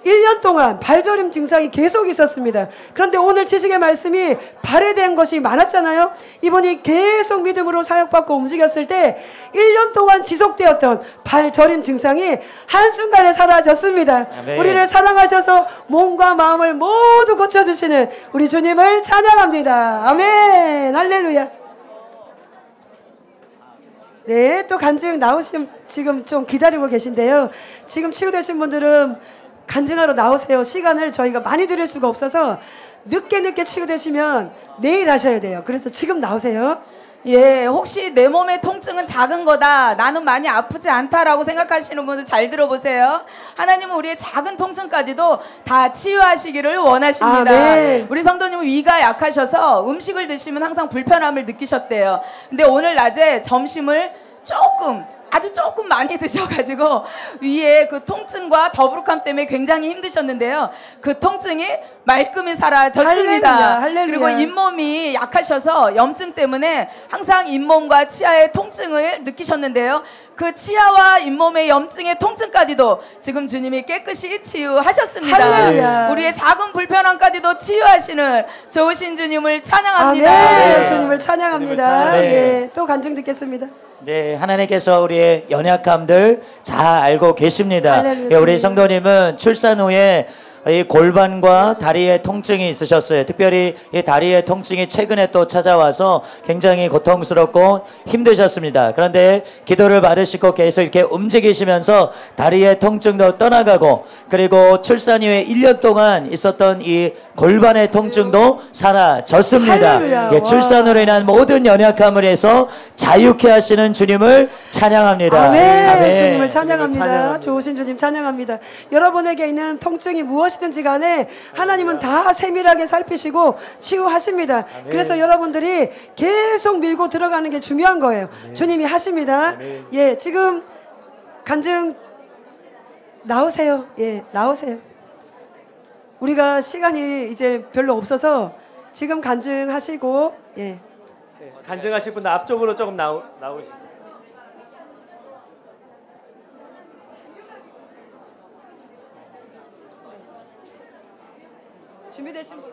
1년 동안 발저림 증상이 계속 있었습니다. 그런데 오늘 지식의 말씀이 발에 대한 것이 많았잖아요. 이분이 계속 믿음으로 사역받고 움직였을 때 1년 동안 지속되었던 발저림 증상이 한순간에 사라졌습니다. 아멘. 우리를 사랑하셔서 몸과 마음을 모두 고쳐주시는 우리 주님을 찬양합니다. 아멘. 할렐루야. 네, 또 간증 나오시면 지금 좀 기다리고 계신데요. 지금 치유되신 분들은 간증하러 나오세요. 시간을 저희가 많이 드릴 수가 없어서 늦게 치유되시면 내일 하셔야 돼요. 그래서 지금 나오세요. 예, 혹시 내 몸의 통증은 작은 거다, 나는 많이 아프지 않다라고 생각하시는 분들 잘 들어보세요. 하나님은 우리의 작은 통증까지도 다 치유하시기를 원하십니다. 아멘. 우리 성도님은 위가 약하셔서 음식을 드시면 항상 불편함을 느끼셨대요. 근데 오늘 낮에 점심을 아주 조금 많이 드셔가지고 위에 그 통증과 더부룩함 때문에 굉장히 힘드셨는데요. 그 통증이 말끔히 사라졌습니다. 할렐루야. 그리고 잇몸이 약하셔서 염증 때문에 항상 잇몸과 치아의 통증을 느끼셨는데요. 그 치아와 잇몸의 염증의 통증까지도 지금 주님이 깨끗이 치유하셨습니다. 할렐루야. 우리의 작은 불편함까지도 치유하시는 좋으신 주님을 찬양합니다. 아멘. 주님을 찬양합니다. 네. 예, 또 간증 듣겠습니다. 네, 하나님께서 우리의 연약함들 잘 알고 계십니다. 할렐루야. 예, 우리 성도님은 출산 후에 이 골반과 다리에 통증이 있으셨어요. 특별히 이 다리의 통증이 최근에 또 찾아와서 굉장히 고통스럽고 힘드셨습니다. 그런데 기도를 받으시고 계속 이렇게 움직이시면서 다리의 통증도 떠나가고 그리고 출산 이후에 1년 동안 있었던 이 골반의 통증도 사라졌습니다. 예, 출산으로 인한 모든 연약함을 해서 자유케 하시는 주님을 찬양합니다. 아멘. 아멘. 주님을 찬양합니다. 좋으신 주님 찬양합니다. 여러분에게 있는 통증이 무엇이든지 간에 하나님은 다 세밀하게 살피시고 치유하십니다. 그래서 여러분들이 계속 밀고 들어가는 게 중요한 거예요. 주님이 하십니다. 예, 지금 간증 나오세요. 예, 나오세요. 우리가 시간이 이제 별로 없어서 지금 간증하시고 예. 간증하실 분들 앞쪽으로 조금 나오시죠. 준비되신 분.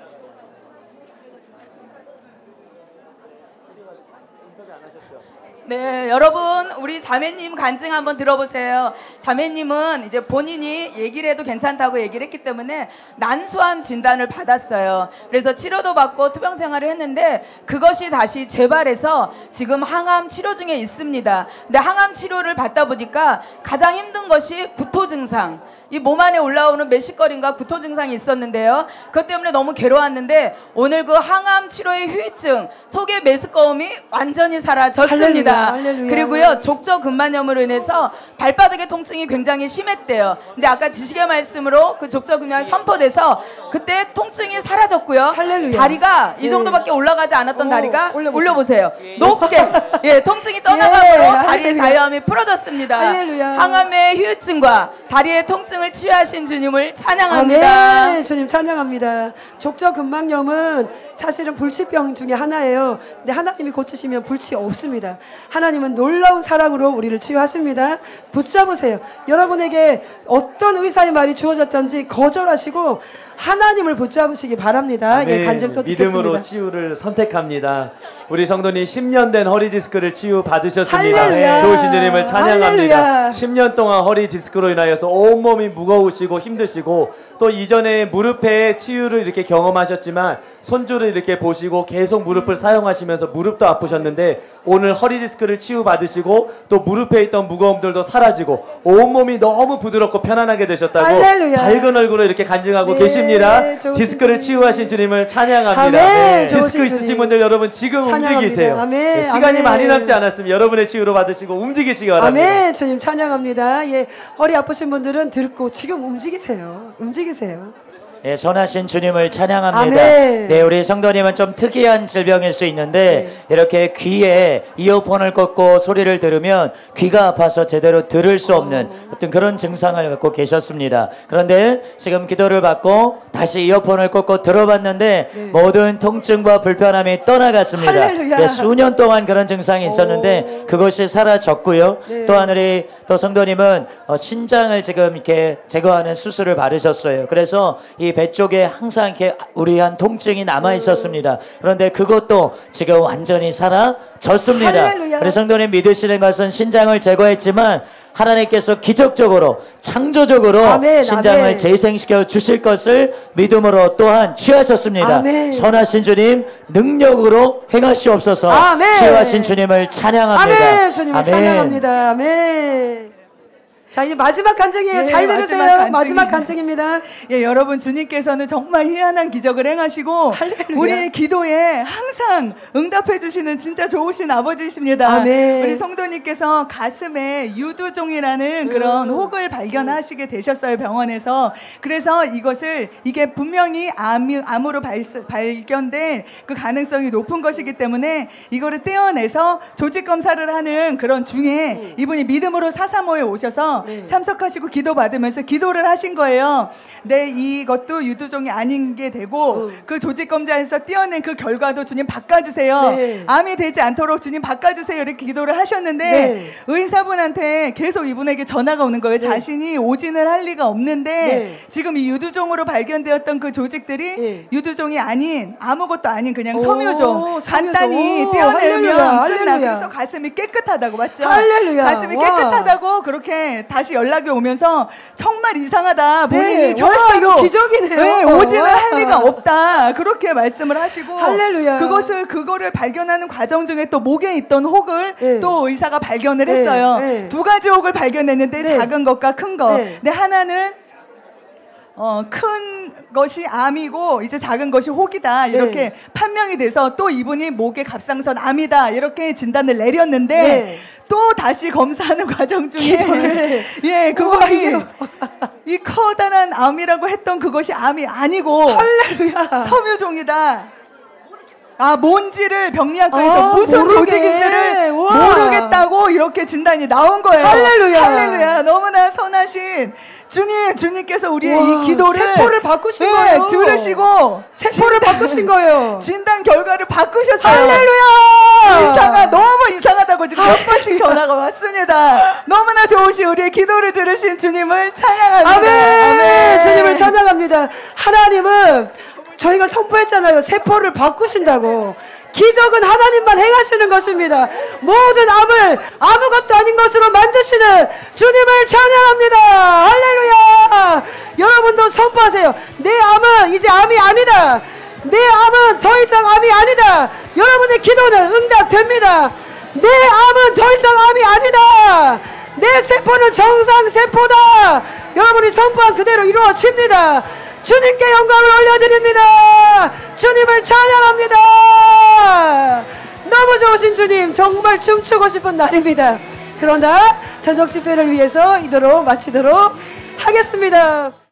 네, 여러분 우리 자매님 간증 한번 들어보세요. 자매님은 이제 본인이 얘기를 해도 괜찮다고 얘기를 했기 때문에 난소암 진단을 받았어요. 그래서 치료도 받고 투병 생활을 했는데 그것이 다시 재발해서 지금 항암 치료 중에 있습니다. 근데 항암 치료를 받다 보니까 가장 힘든 것이 구토 증상, 이 몸 안에 올라오는 메시꺼림과 구토 증상이 있었는데요. 그것 때문에 너무 괴로웠는데 오늘 그 항암 치료의 후유증, 속의 메스꺼움이 완전히 사라졌습니다. 할렐루야. 그리고요, 족저근만염으로 인해서 발바닥의 통증이 굉장히 심했대요. 근데 아까 지식의 말씀으로 그 족저근만염이 선포돼서 그때 통증이 사라졌고요. 할렐루야. 다리가 이 예. 정도밖에 올라가지 않았던 다리가 올려보세요. 올려보세요. 높게 예, 통증이 떠나가므로 예, 다리의 할렐루야. 자유함이 풀어졌습니다. 할렐루야. 항암의 후유증과 다리의 통증을 치유하신 주님을 찬양합니다. 아멘. 주님 찬양합니다. 족저근막염은 사실은 불치병 중에 하나예요. 근데 하나님이 고치시면 불치 없습니다. 하나님은 놀라운 사랑으로 우리를 치유하십니다. 붙잡으세요. 여러분에게 어떤 의사의 말이 주어졌던지 거절하시고 하나님을 붙잡으시기 바랍니다. 예, 간증 또 믿음으로 듣겠습니다. 치유를 선택합니다. 우리 성도님 10년 된 허리 디스크를 치유 받으셨습니다. 할렐루야. 좋으신 주님을 찬양합니다. 할렐루야. 10년 동안 허리 디스크로 인하여서 온몸이 무거우시고 힘드시고 또 이전에 무릎에 치유를 이렇게 경험하셨지만 손주를 이렇게 보시고 계속 무릎을 사용하시면서 무릎도 아프셨는데 오늘 허리 디스크를 치유 받으시고 또 무릎에 있던 무거움들도 사라지고 온몸이 너무 부드럽고 편안하게 되셨다고 할렐루야. 밝은 얼굴로 이렇게 간증하고 네, 계십니다. 좋으신 디스크를 주님. 치유하신 주님을 찬양합니다. 아멘. 네, 좋으신 디스크 있으신 주님. 분들 여러분 지금 찬양합니다. 움직이세요. 아멘. 네, 시간이 아멘. 많이 남지 않았으면 여러분의 치유로 받으시고 움직이시기 바랍니다. 아멘. 주님 찬양합니다. 예, 허리 아프신 분들은 듣고 지금 움직이세요. 움직이세요. 예, 선하신 주님을 찬양합니다. 아멘. 네, 우리 성도님은 좀 특이한 질병일 수 있는데 이렇게 귀에 이어폰을 꽂고 소리를 들으면 귀가 아파서 제대로 들을 수 없는 어떤 그런 증상을 갖고 계셨습니다. 그런데 지금 기도를 받고 다시 이어폰을 꽂고 들어봤는데 모든 통증과 불편함이 떠나갔습니다. 할렐루야. 네, 수년 동안 그런 증상이 있었는데 그것이 사라졌고요. 네. 또한 우리 또 성도님은 신장을 지금 이렇게 제거하는 수술을 받으셨어요. 그래서 이 배 쪽에 항상 이렇게 우리한 통증이 남아 있었습니다. 그런데 그것도 지금 완전히 사라졌습니다. 할렐루야. 우리 성도님 믿으시는 것은 신장을 제거했지만 하나님께서 기적적으로 창조적으로 아멘, 신장을 아멘. 재생시켜 주실 것을 믿음으로 또한 취하셨습니다. 아멘. 선하신 주님 능력으로 행하시옵소서. 아멘. 치유하신 주님을 찬양합니다. 아멘. 주님을 찬양합니다. 아멘. 자, 이제 마지막 간증이에요. 예, 잘 마지막 들으세요. 간증입니다. 마지막 간증입니다. 예, 여러분 주님께서는 정말 희한한 기적을 행하시고 할렐루야. 우리 기도에 항상 응답해 주시는 진짜 좋으신 아버지십니다. 아멘. 우리 성도님께서 가슴에 유두종이라는 그런 혹을 발견하시게 되셨어요, 병원에서. 그래서 이게 분명히 암으로 발견된 그 가능성이 높은 것이기 때문에 이거를 떼어내서 조직 검사를 하는 그런 중에 이분이 믿음으로 사사모에 오셔서 참석하시고 기도 받으면서 기도를 하신 거예요. 네, 이것도 유두종이 아닌 게 되고 그 조직 검사에서 떼어낸 그 결과도 주님 바꿔주세요. 네. 암이 되지 않도록 주님 바꿔주세요. 이렇게 기도를 하셨는데 네. 의사분한테 계속 이분에게 전화가 오는 거예요. 자신이 오진을 할 리가 없는데 네. 지금 이 유두종으로 발견되었던 그 조직들이 네. 유두종이 아닌 아무것도 아닌 그냥 오, 섬유종 간단히 섬유종. 떼어내면 할렐루야, 끝나. 할렐루야. 그래서 가슴이 깨끗하다고 맞죠? 할렐루야. 가슴이 와. 깨끗하다고 그렇게 다시 연락이 오면서 정말 이상하다. 본인이 네. 절대로 와, 이거 기적이네요. 네, 오진을 와. 할 리가 없다. 그렇게 말씀을 하시고 할렐루야. 그거를 발견하는 과정 중에 또 목에 있던 혹을 네. 또 의사가 발견을 네, 했어요. 네. 두 가지 혹을 발견했는데 네. 작은 것과 큰 거. 네. 근데 하나는 큰 것이 암이고 이제 작은 것이 혹이다 이렇게 네. 판명이 돼서 또 이분이 목에 갑상선 암이다 이렇게 진단을 내렸는데 네. 또 다시 검사하는 과정 중에 기도를. 예 우와, 그것이 이게 이 커다란 암이라고 했던 그것이 암이 아니고 할렐루야. 섬유종이다. 뭔지를 병리학과에서 무슨 모르게. 조직인지를 우와. 모르겠다고 이렇게 진단이 나온 거예요. 할렐루야. 할렐루야. 너무나 선하신 주님께서 우리의 우와, 이 기도를 세포를 바꾸신 거예요. 들으시고 세포를 바꾸신 거예요. 진단 결과를 바꾸셨어요. 할렐루야. 의사가 너무 이상하다고 지금 몇 번씩 전화가 왔습니다. 너무나 좋으신 우리의 기도를 들으신 주님을 찬양합니다. 아멘. 주님을 찬양합니다. 하나님은 저희가 선포했잖아요. 세포를 바꾸신다고. 기적은 하나님만 행하시는 것입니다. 모든 암을 아무것도 아닌 것으로 만드시는 주님을 찬양합니다. 할렐루야. 여러분도 선포하세요. 내 암은 이제 암이 아니다. 내 암은 더 이상 암이 아니다. 여러분의 기도는 응답됩니다. 내 암은 더 이상 암이 아니다. 내 세포는 정상 세포다. 여러분이 선포한 그대로 이루어집니다. 주님께 영광을 올려드립니다. 주님을 찬양합니다. 너무 좋으신 주님, 정말 춤추고 싶은 날입니다. 그러나 전적 집회를 위해서 이대로 마치도록 하겠습니다.